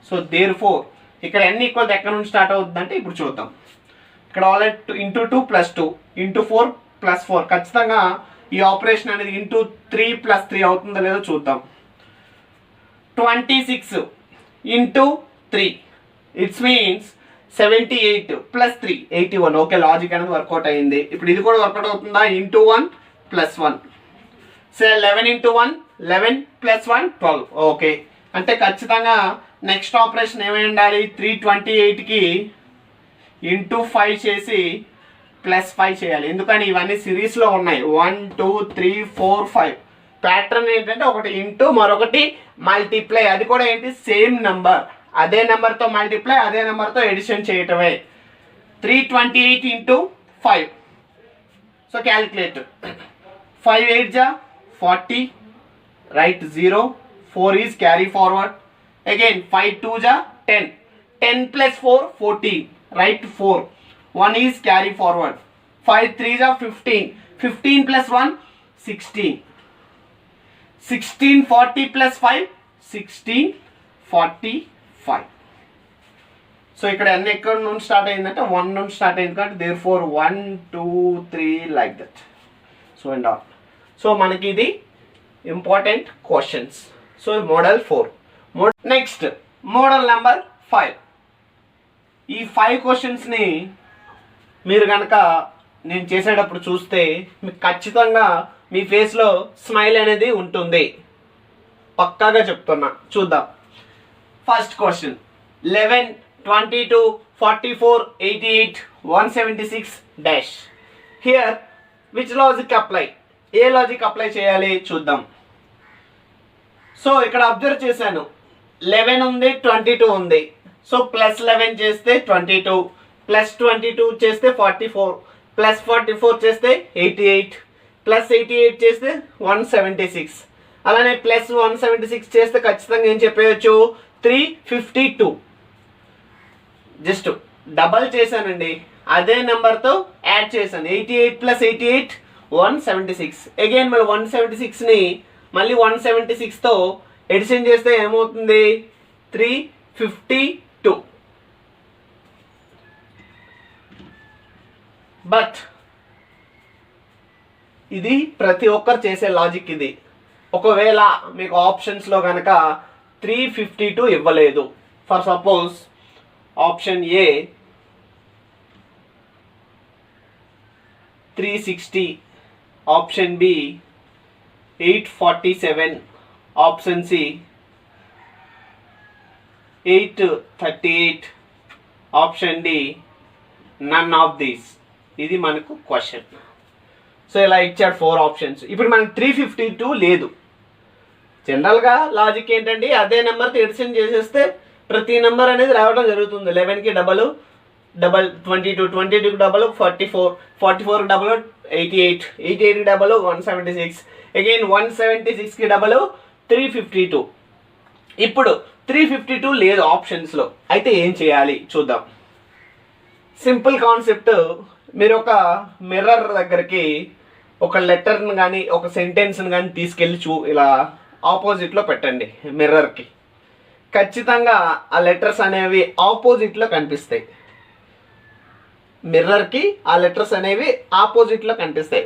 So therefore ఇక్కడ n ఈక్వల్ ఎక్కడ నుంచి స్టార్ట్ అవుతుందంటే ఇప్పుడు చూద్దాం. ఇక్కడ ఆల్రెడీ ఇంటూ 2 + 2 ఇంటూ 4 + 4, ఖచ్చితంగా ఈ ఆపరేషన్ అనేది ఇంటూ 3 + 3 అవుతుందో లేదో చూద్దాం. 26 into 3, it's means 78 + 3 81. Okay, logic అనేది వర్కౌట్ అయింది. ఇప్పుడు ఇది కూడా వర్కౌట్ అవుతుందా? Into 1 + 1, so 11 into 1 11 + 1 12. ఓకే, అంటే ఖచ్చితంగా నెక్స్ట్ ఆపరేషన్ ఏమై ఉండాలి? 328కి ఇంటూ 5 చేసి +5 చేయాలి. ఎందుకని ఇవన్నీ సిరీస్లో ఉన్నాయి. 1 2 3 4 5. ప్యాటర్న్ ఏంటంటే ఒకటి ఇంటూ మరొకటి మల్టిప్లై, అది కూడా ఏంటి? సేమ్ నెంబర్, అదే నెంబర్తో మల్టిప్లై, అదే నెంబర్తో ఎడిషన్ చేయటమే. 328 into 5, సో క్యాలిక్యులేట్. 5 8 జా 40, right 0, 4 is carry forward. Again 5 2 జా 10, 10 + 4 14, రైట్ 4, 1 ఈజ్ క్యారీ ఫార్వర్డ్. 5 3 జా 15, 15 + 1 16, 16 40 + 5 16 45. సో ఇక్కడ n ఎక్కడ నుంచి స్టార్ట్ అయిందంటే 1 నుంచి స్టార్ట్ అయింది కాబట్టి therefore 1 2 3 like that. So and all. So మనకి ఇది important questions. So model 4. Next model number 5. ఈ 5 క్వశ్చన్స్ని మీరు కనుక నేను చేసేటప్పుడు చూస్తే మీకు ఖచ్చితంగా మీ ఫేస్లో స్మైల్ అనేది ఉంటుంది, పక్కాగా చెప్తున్నా. చూద్దాం. First question 11, 22, 44, 88, 176 dash. Here which logic apply? A logic apply చేయాలి చూద్దాం. సో ఇక్కడ అబ్జర్వ్ చేశాను, 11 ఉంది, 22 ఉంది. సో ప్లస్ 11 చేస్తే 22, ప్లస్ 22 చేస్తే 44, ప్లస్ 44 చేస్తే 88, ప్లస్ 88 చేస్తే 176. అలానే ప్లస్ 176 చేస్తే ఖచ్చితంగా ఏం చెప్పేయచ్చు? 352. జస్ట్ డబల్ చేశానండి, అదే నెంబర్తో యాడ్ చేశాను. 88 ప్లస్ 88 176. అగైన్ మళ్ళీ 176ని మళ్ళీ 176తో ఎడిషన్ చేస్తే ఏమవుతుంది? 352. బట్ ఇది ప్రతి ఒక్కరు చేసే లాజిక్ ఇది. ఒకవేళ మీకు ఆప్షన్స్లో కనుక 352 ఇవ్వలేదు, for suppose option A 360, option B 847, option C 838, option D none of these. ఇది మనకు క్వశ్చన్. సో ఇలా ఇచ్చాడు 4 ఆప్షన్స్. ఇప్పుడు మనకి 352 లేదు. జనరల్గా లాజిక్ ఏంటండి, అదే నెంబర్తో ఎడిషన్ చేసేస్తే ప్రతి నెంబర్ అనేది రావడం జరుగుతుంది. 11కి డబల్ 22, 22కి డబల్ 44, 44కి డబల్ 88, 88కి డబల్ 176, అగైన్ 176కి డబల్ 352. ఇప్పుడు 352 లేదు ఆప్షన్స్లో. అయితే ఏం చేయాలి చూద్దాం. Simple concept. మీరు ఒక మిర్రర్ దగ్గరికి ఒక లెటర్ని కానీ ఒక సెంటెన్స్ని కానీ తీసుకెళ్ళి ఇలా ఆపోజిట్లో పెట్టండి మిర్రర్కి. ఖచ్చితంగా ఆ లెటర్స్ అనేవి ఆపోజిట్లో కనిపిస్తాయి. మిర్రర్కి ఆ లెటర్స్ అనేవి ఆపోజిట్లో కనిపిస్తాయి.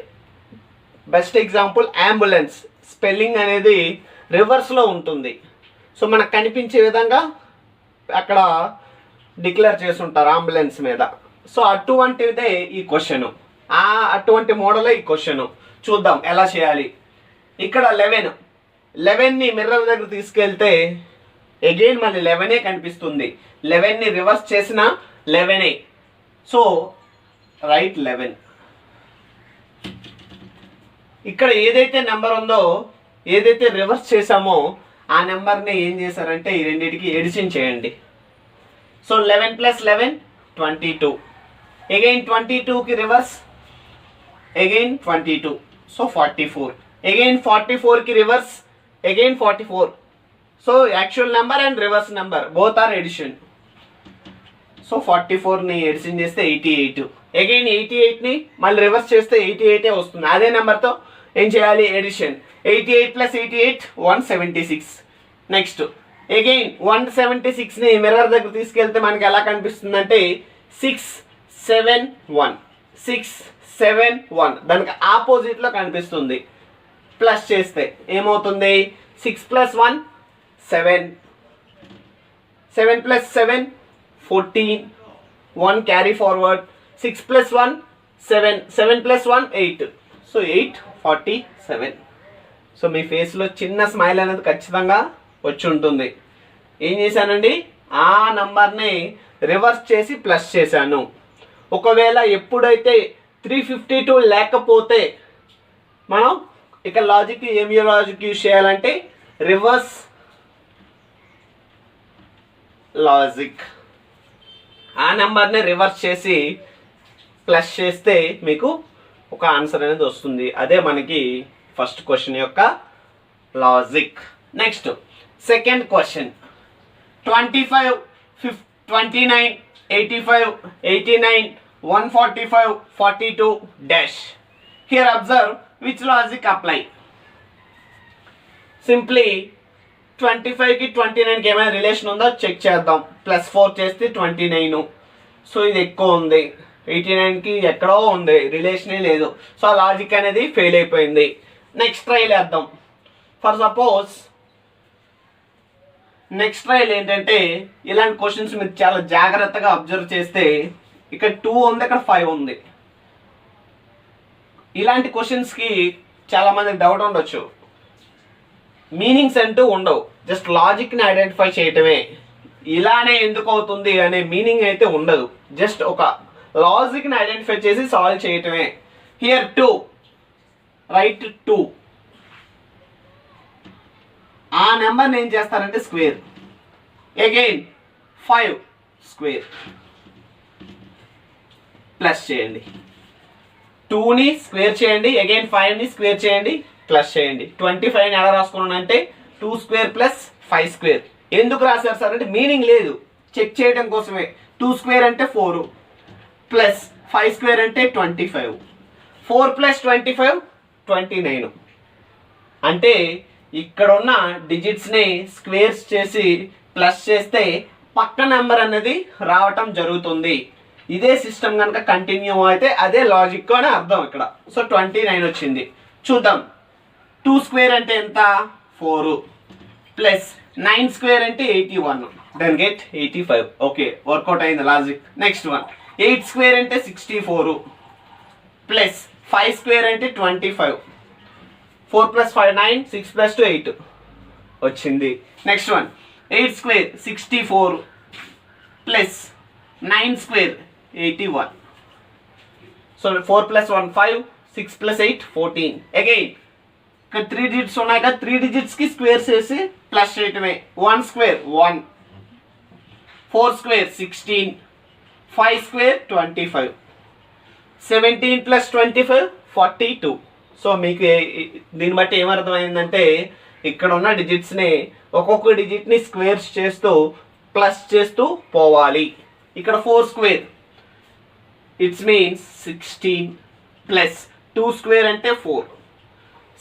Best example ambulance. స్పెల్లింగ్ అనేది రివర్స్లో ఉంటుంది. సో మనకు కనిపించే విధంగా అక్కడ డిక్లేర్ చేస్తుంటారు అంబులెన్స్ మీద. సో అటువంటిదే ఈ క్వశ్చను, అటువంటి మోడలే ఈ క్వశ్చను. చూద్దాం ఎలా చేయాలి. ఇక్కడ 11ని మిర్రర్ దగ్గర తీసుకెళ్తే అగైన్ మళ్ళీ 11ఏ కనిపిస్తుంది. 11ని రివర్స్ చేసిన 11ఏ. So right 11. ఇక్కడ ఏదైతే నెంబర్ ఉందో, ఏదైతే రివర్స్ చేసామో ఆ నెంబర్ని ఏం చేశారంటే ఈ రెండింటికి ఎడిషన్ చేయండి. సో 11 ప్లస్ 11 22, అగైన్ 22కి రివర్స్ అగైన్ 22, సో 44, అగైన్ 44కి reverse again 44. So actual number and reverse number both are addition. So 44ని ఎడిషన్ చేస్తే 88, అగైన్ 88ని మళ్ళీ రివర్స్ చేస్తే 88ఏ వస్తుంది. అదే నెంబర్తో ఏం చేయాలి? ఎడిషన్. 88 ప్లస్ 88 176. నెక్స్ట్ అగైన్ 176ని మిర్రర్ దగ్గర తీసుకెళ్తే మనకి ఎలా కనిపిస్తుంది అంటే 671, 671 దానికి ఆపోజిట్లో కనిపిస్తుంది. ప్లస్ చేస్తే ఏమవుతుంది? 6 plus 1 7, 7 plus 7 14, 1 carry forward, 6 plus 1 7, 7 plus 1 8, so 847. So మీ ఫేస్లో చిన్న స్మైల్ అనేది ఖచ్చితంగా వచ్చి ఉంటుంది. ఏం చేశానండి? ఆ నంబర్ని రివర్స్ చేసి ప్లస్ చేశాను. ఒకవేళ ఎప్పుడైతే 352 లేకపోతే మనం ఇక లాజిక్ ఏమి లాజిక్ యూజ్ చేయాలంటే రివర్స్ లాజిక్. ఆ నెంబర్ని రివర్స్ చేసి ప్లస్ చేస్తే మీకు ఒక ఆన్సర్ అనేది వస్తుంది. అదే మనకి ఫస్ట్ క్వశ్చన్ యొక్క logic. Next second question 25, 29, 85, 89, 145, 42 dash. Here observe which logic apply. Simply 25కి 29కి ఏమైనా రిలేషన్ ఉందో చెక్ చేద్దాం. +4 చేస్తే 29. సో ఇది ఎక్కువ ఉంది. 89కి ఎక్కడో ఉంది, రిలేషనే లేదు. సో ఆ లాజిక్ అనేది ఫెయిల్ అయిపోయింది. నెక్స్ట్ ట్రైల్ వేద్దాం. ఫర్ సపోజ్ నెక్స్ట్ ట్రైల్ ఏంటంటే ఇలాంటి క్వశ్చన్స్ మీరు చాలా జాగ్రత్తగా అబ్జర్వ్ చేస్తే ఇక్కడ 2 ఉంది, ఇక్కడ 5 ఉంది. ఇలాంటి క్వశ్చన్స్కి చాలామందికి డౌట్ ఉండొచ్చు, మీనింగ్స్ అంటూ ఉండవు, జస్ట్ లాజిక్ని ఐడెంటిఫై చేయటమే. ఇలానే ఎందుకు అవుతుంది అనే మీనింగ్ అయితే ఉండదు, జస్ట్ ఒక లాజిక్ని ఐడెంటిఫై చేసి సాల్వ్ చేయటమే. Here 2, right 2. ఆ నెంబర్ని ఏం చేస్తారంటే స్క్వేర్, అగైన్ 5 స్క్వేర్ ప్లస్ చేయండి, 2ని స్క్వేర్ చేయండి, అగైన్ 5ని స్క్వేర్ చేయండి, ప్లస్ చేయండి. 25ని ఎలా రాసుకున్నాను అంటే 2 స్క్వేర్ ప్లస్ 5 స్క్వేర్. ఎందుకు రాశారు సార్ అంటే మీనింగ్ లేదు, చెక్ చేయడం కోసమే. 2 స్క్వేర్ అంటే 4 ప్లస్ 5 స్క్వేర్ అంటే 25, 4 ప్లస్ 25 29. అంటే ఇక్కడ ఉన్న డిజిట్స్ని స్క్వేర్స్ చేసి ప్లస్ చేస్తే పక్క నెంబర్ అనేది రావటం జరుగుతుంది. ఇదే సిస్టమ్ కనుక కంటిన్యూ అయితే అదే లాజిక్ అని అర్థం ఇక్కడ. సో 29 వచ్చింది. చూద్దాం, 2 స్క్వేర్ అంటే ఎంత 4 ప్లస్ 9 స్క్వేర్ అంటే 81, దెన్ గెట్ 85. ఓకే, వర్కౌట్ అయింది లాజిక్. నెక్స్ట్ వన్, 8 స్క్వేర్ అంటే 64 ప్లస్ 5 స్క్వేర్ అంటే 25, 4 ప్లస్ 5 9, 6 ప్లస్ 2 8 వచ్చింది. Next one, 8 square 64 plus 9 square 81. So 4 plus 1 5, 6 plus 8 14. Again ఇక్కడ 3 డిజిట్స్ ఉన్నాయి కదా, 3 డిజిట్స్కి స్క్వేర్స్ వేసి ప్లస్ చేయటమే. 1 square 1, 4 square 16, 5 square 25, 17 plus 25 42. So మీకు దీన్ని బట్టి ఏమర్థమైందంటే ఇక్కడ ఉన్న డిజిట్స్ని ఒక్కొక్క డిజిట్ని స్క్వేర్స్ చేస్తూ ప్లస్ చేస్తూ పోవాలి. ఇక్కడ 4 square it's means 16 plus 2 square అంటే 4,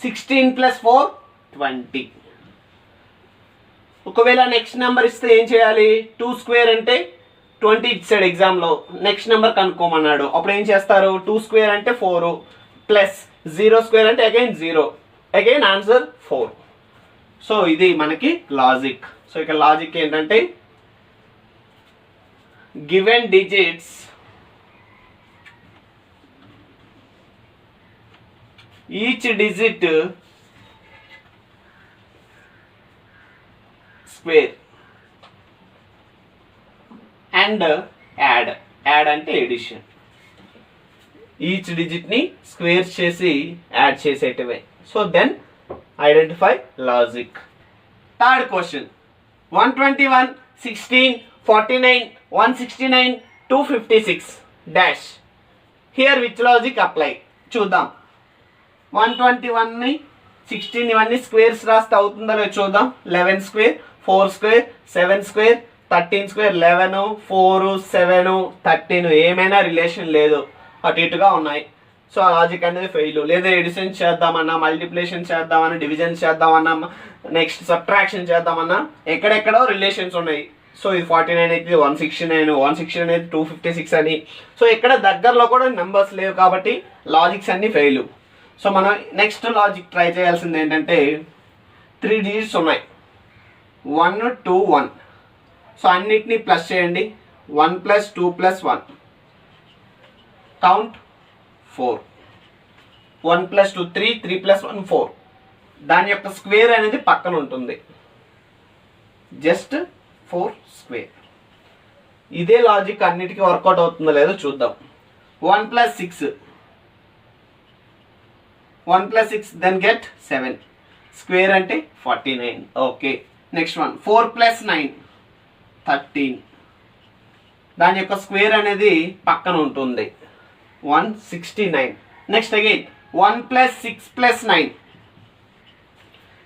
16 ప్లస్ 4 20. ఒకవేళ నెక్స్ట్ నెంబర్ ఇస్తే ఏం చేయాలి, 2 స్క్వేర్ అంటే 20 ఇచ్చాడు ఎగ్జామ్లో, నెక్స్ట్ నెంబర్ కనుక్కోమన్నాడు. అప్పుడు ఏం చేస్తారు, 2 స్క్వేర్ అంటే 4 ప్లస్ 0 స్క్వేర్ అంటే అగైన్ 0, అగైన్ ఆన్సర్ 4. సో ఇది మనకి లాజిక్. సో ఇక లాజిక్ ఏంటంటే given digits each digit square and add అంటే ఎడిషన్. ఈచ్ డిజిట్ని స్క్వేర్ చేసి యాడ్ చేసేటివే. So then identify logic. Third question, 121, 16, 49, 169, 256 dash. Here which logic apply. చూద్దాం, 121ని 16 ఇవన్నీ స్క్వేర్స్ రాస్తే అవుతుందో లేదో చూద్దాం. 11 స్క్వేర్, 4 స్క్వేర్, 7 స్క్వేర్, 13 స్క్వేర్, 11, 4, 7, 13 ఏమైనా రిలేషన్ లేదు, అటు ఇటుగా ఉన్నాయి. సో ఆ లాజిక్ అనేది ఫెయిల్. లేదా ఎడిషన్ చేద్దామన్నా, మల్టిప్లికేషన్ చేద్దామన్నా, డివిజన్ చేద్దామన్నా, నెక్స్ట్ సబ్ట్రాక్షన్ చేద్దామన్నా ఎక్కడెక్కడో రిలేషన్స్ ఉన్నాయి. సో ఇది 49 అయితే 169, 169 అయితే 256 అని. సో ఇక్కడ దగ్గరలో కూడా నెంబర్స్ లేవు కాబట్టి లాజిక్స్ అన్నీ ఫెయిల్. సో మనం నెక్స్ట్ లాజిక్ ట్రై చేయాల్సింది ఏంటంటే 3 డిజిట్స్ ఉన్నాయి, 1, 2, 1. సో అన్నిటినీ ప్లస్ చేయండి. 1 plus 2 plus 1 count 4, 1 plus 2 3, 3 plus 1 4. దాని యొక్క స్క్వేర్ అనేది పక్కన ఉంటుంది, జస్ట్ 4 స్క్వేర్. ఇదే లాజిక్ అన్నిటికీ వర్కౌట్ అవుతుందో లేదో చూద్దాం. 1 plus 6, 1 plus 6 then get 7 square అంటే 49. Okay, next one 4 plus 9 13. దాని యొక్క స్క్వేర్ అనేది పక్కన ఉంటుంది, 169. Next again 1 plus 6 plus 9,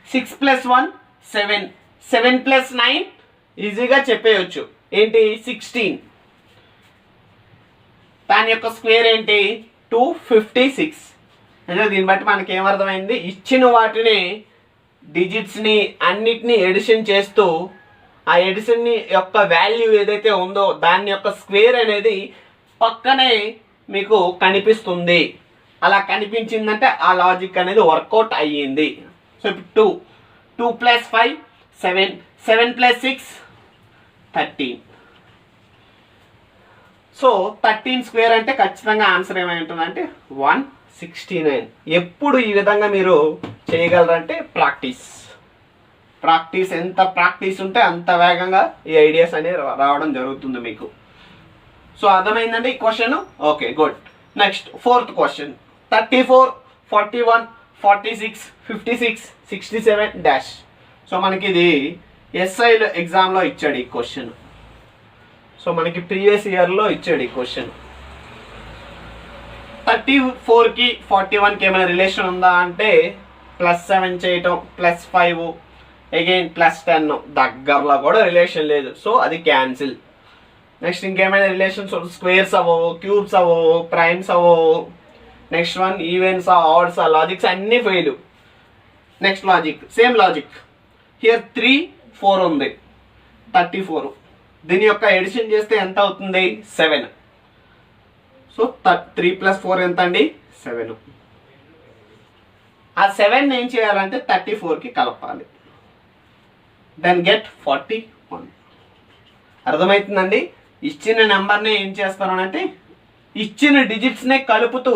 6 plus 1 7, 7 plus 9 ఈజీగా చెప్పేయచ్చు ఏంటి 16. దాని యొక్క స్క్వేర్ ఏంటి 256. అంటే దీన్ని బట్టి మనకి ఏమర్థమైంది, ఇచ్చిన వాటిని డిజిట్స్ని అన్నిటినీ ఎడిషన్ చేస్తూ ఆ ఎడిషన్ యొక్క వాల్యూ ఏదైతే ఉందో దాని యొక్క స్క్వేర్ అనేది పక్కనే మీకు కనిపిస్తుంది. అలా కనిపించిందంటే ఆ లాజిక్ అనేది వర్కౌట్ అయ్యింది. సో ఇప్పుడు 2 ప్లస్ 5 7, 7 ప్లస్ 6 13. సో 13 స్క్వేర్ అంటే ఖచ్చితంగా ఆన్సర్ ఏమై ఉంటుందంటే 69. ఎప్పుడు ఈ విధంగా మీరు చేయగలరంటే ప్రాక్టీస్ ఎంత ప్రాక్టీస్ ఉంటే అంత వేగంగా ఈ ఐడియాస్ అనేవి రావడం జరుగుతుంది మీకు. సో అర్థమైందండి ఈ question. Okay good. Next 4th question. 34, 41, 46, 56, 67 dash. So మనకి ఇది ఎస్ఐ ఎగ్జామ్లో ఇచ్చాడు ఈ క్వశ్చన్. సో మనకి ప్రీవియస్ ఇయర్లో ఇచ్చాడు ఈ క్వశ్చన్. 34కి 41కి ఏమైనా రిలేషన్ ఉందా అంటే +7 చేయటం, +5 అగైన్ +10, దగ్గరలో కూడా రిలేషన్ లేదు. సో అది క్యాన్సిల్. నెక్స్ట్ ఇంకేమైనా రిలేషన్స్ స్క్వేర్స్ అవ్వవు, క్యూబ్స్ అవ్వవు, ప్రైమ్స్ అవ్వవు. Next one evens, odds, logics అన్నీ fail. Next logic, same logic. Here 3, 4 ఉంది, 34. దీని యొక్క ఎడిషన్ చేస్తే ఎంత అవుతుంది? 7. సో 3 + 4 ఎంత అండి? 7. ఆ 7 ఏం చేయాలంటే 34కి కలపాలి. Then get 41. అర్థమవుతుందండి? ఇచ్చిన నెంబర్ని ఏం చేస్తాను అంటే ఇచ్చిన డిజిట్స్నే కలుపుతూ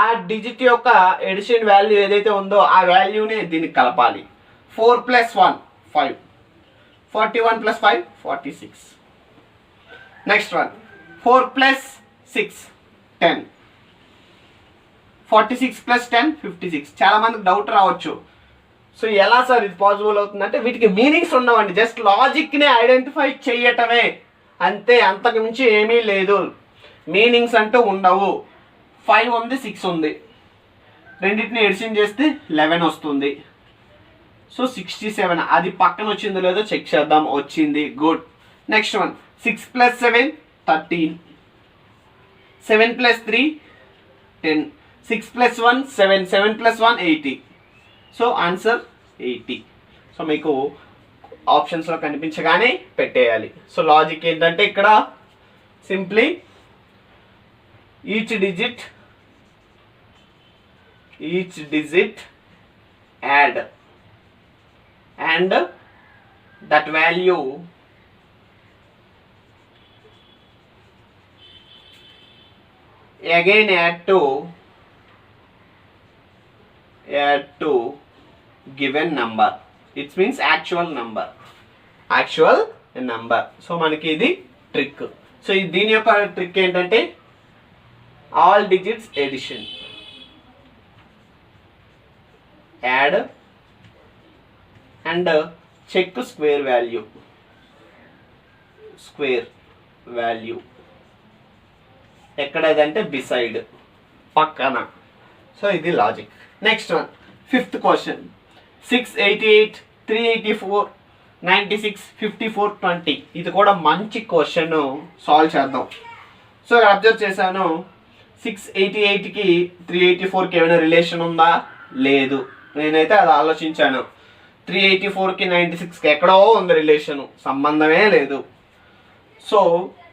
ఆ డిజిట్ యొక్క ఎడిషన్ వాల్యూ ఏదైతే ఉందో ఆ వాల్యూని దీనికి కలపాలి. 4 + 1 5, 41 + 5 46. Next one 4 + 6 10, 46 + 10 56. చాలా మందికి డౌట్ రావచ్చు, సో ఎలా సార్ ఇది పాసిబుల్ అవుతుందంటే వీటికి మీనింగ్స్ ఉండవండి, జస్ట్ లాజిక్ని ఐడెంటిఫై చేయటమే అంతే, అంతకు మించి ఏమీ లేదు. మీనింగ్స్ అంటూ ఉండవు. 5 ఉంది, 6 ఉంది, రెండింటిని ఎడిషన్ చేస్తే 11 వస్తుంది. సో 67. అది పక్కన వచ్చిందో లేదో చెక్ చేద్దాం. వచ్చింది, good. Next one 6 + 7 13, 7 + 3 10, 6 + 1 7, 7 + 1 80. So answer 80. So మీకు ఆప్షన్స్లో కనిపించగానే పెట్టేయాలి. సో లాజిక్ ఏంటంటే ఇక్కడ simply each digit add and that value again add to given number. It means actual number. So మనకి ఇది ట్రిక్. సో దీని యొక్క ట్రిక్ ఏంటంటే all digits addition, add and check square value ఎక్కడదంటే బిసైడ్, పక్కన. So ఇది logic. Next one 5th question. 688, 384, 96, 54, 20. ఇది కూడా మంచి క్వశ్చన్, సాల్వ్ చేద్దాం. సో అబ్జర్వ్ చేశాను, 688కి 384కి ఏమైనా రిలేషన్ ఉందా? లేదు. నేనైతే అది ఆలోచించాను. 384కి 96కి ఎక్కడో ఉంది రిలేషను, సంబంధమే లేదు. సో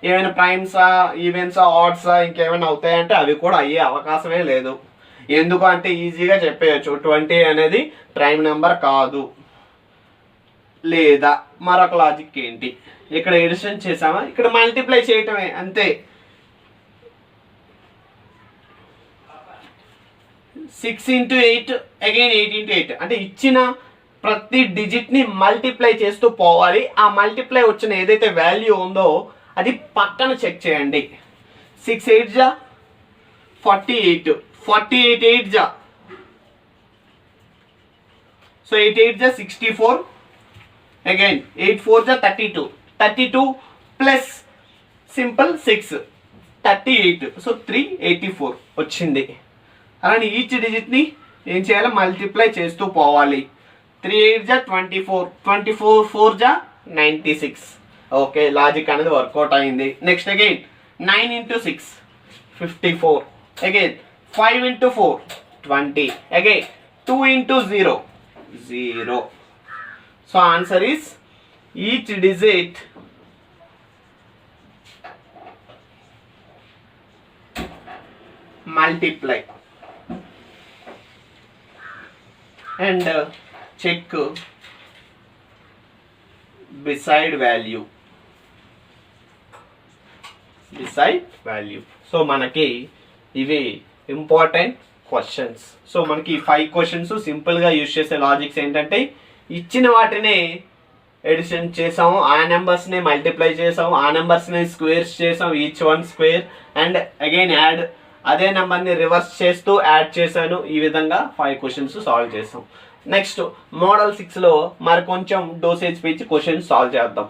ఏమైనా ప్రైమ్సా, ఈవెంట్సా, ఆడ్సా ఇంకేమైనా అవుతాయంటే అవి కూడా అయ్యే అవకాశమే లేదు. ఎందుకు అంటే ఈజీగా చెప్పేయచ్చు, 20 అనేది ప్రైమ్ నెంబర్ కాదు. లేదా మరొక లాజిక్ ఏంటి, ఇక్కడ ఎడిషన్ చేసామా, ఇక్కడ మల్టిప్లై చేయటమే అంతే. 6 × 8 అగైన్ 8 × 8 అంటే ఇచ్చిన ప్రతి డిజిట్ని మల్టిప్లై చేస్తూ పోవాలి. ఆ మల్టిప్లై వచ్చిన ఏదైతే వాల్యూ ఉందో అది పక్కన చెక్ చేయండి. 6 8 జా 48, 48 8 జా, సో 8 8 జా 64, అగైన్ 8 4 జా 32, 32 ప్లస్ సింపుల్ 6 38, సో 384 వచ్చింది. అలానే ఈచ్ డిజిట్ని ఏం చేయాలి, మల్టిప్లై చేస్తూ పోవాలి. 3 8 జా 24, 24 4 జా 96. ఓకే, లాజిక్ అనేది వర్కౌట్ అయింది. Next again 9 × 6 54, again 5 × 4 20, again 2 × 0 0. So answer is each digit multiply and check beside value. So మనకి ఇవి ఇంపార్టెంట్ క్వశ్చన్స్. సో మనకి 5 క్వశ్చన్స్ సింపుల్గా యూజ్ చేసే లాజిక్స్ ఏంటంటే ఇచ్చిన వాటినే ఎడిషన్ చేసాము, ఆ నెంబర్స్ని మల్టిప్లై చేసాము, ఆ నెంబర్స్ని స్క్వేర్స్ చేసాము, each one square and again add, అదే నెంబర్ని రివర్స్ చేస్తూ యాడ్ చేశాను. ఈ విధంగా 5 క్వశ్చన్స్ సాల్వ్ చేసాం. నెక్స్ట్ మోడల్ 6లో మరి కొంచెం డోసేజ్ పేజ్ క్వశ్చన్స్ సాల్వ్ చేద్దాం.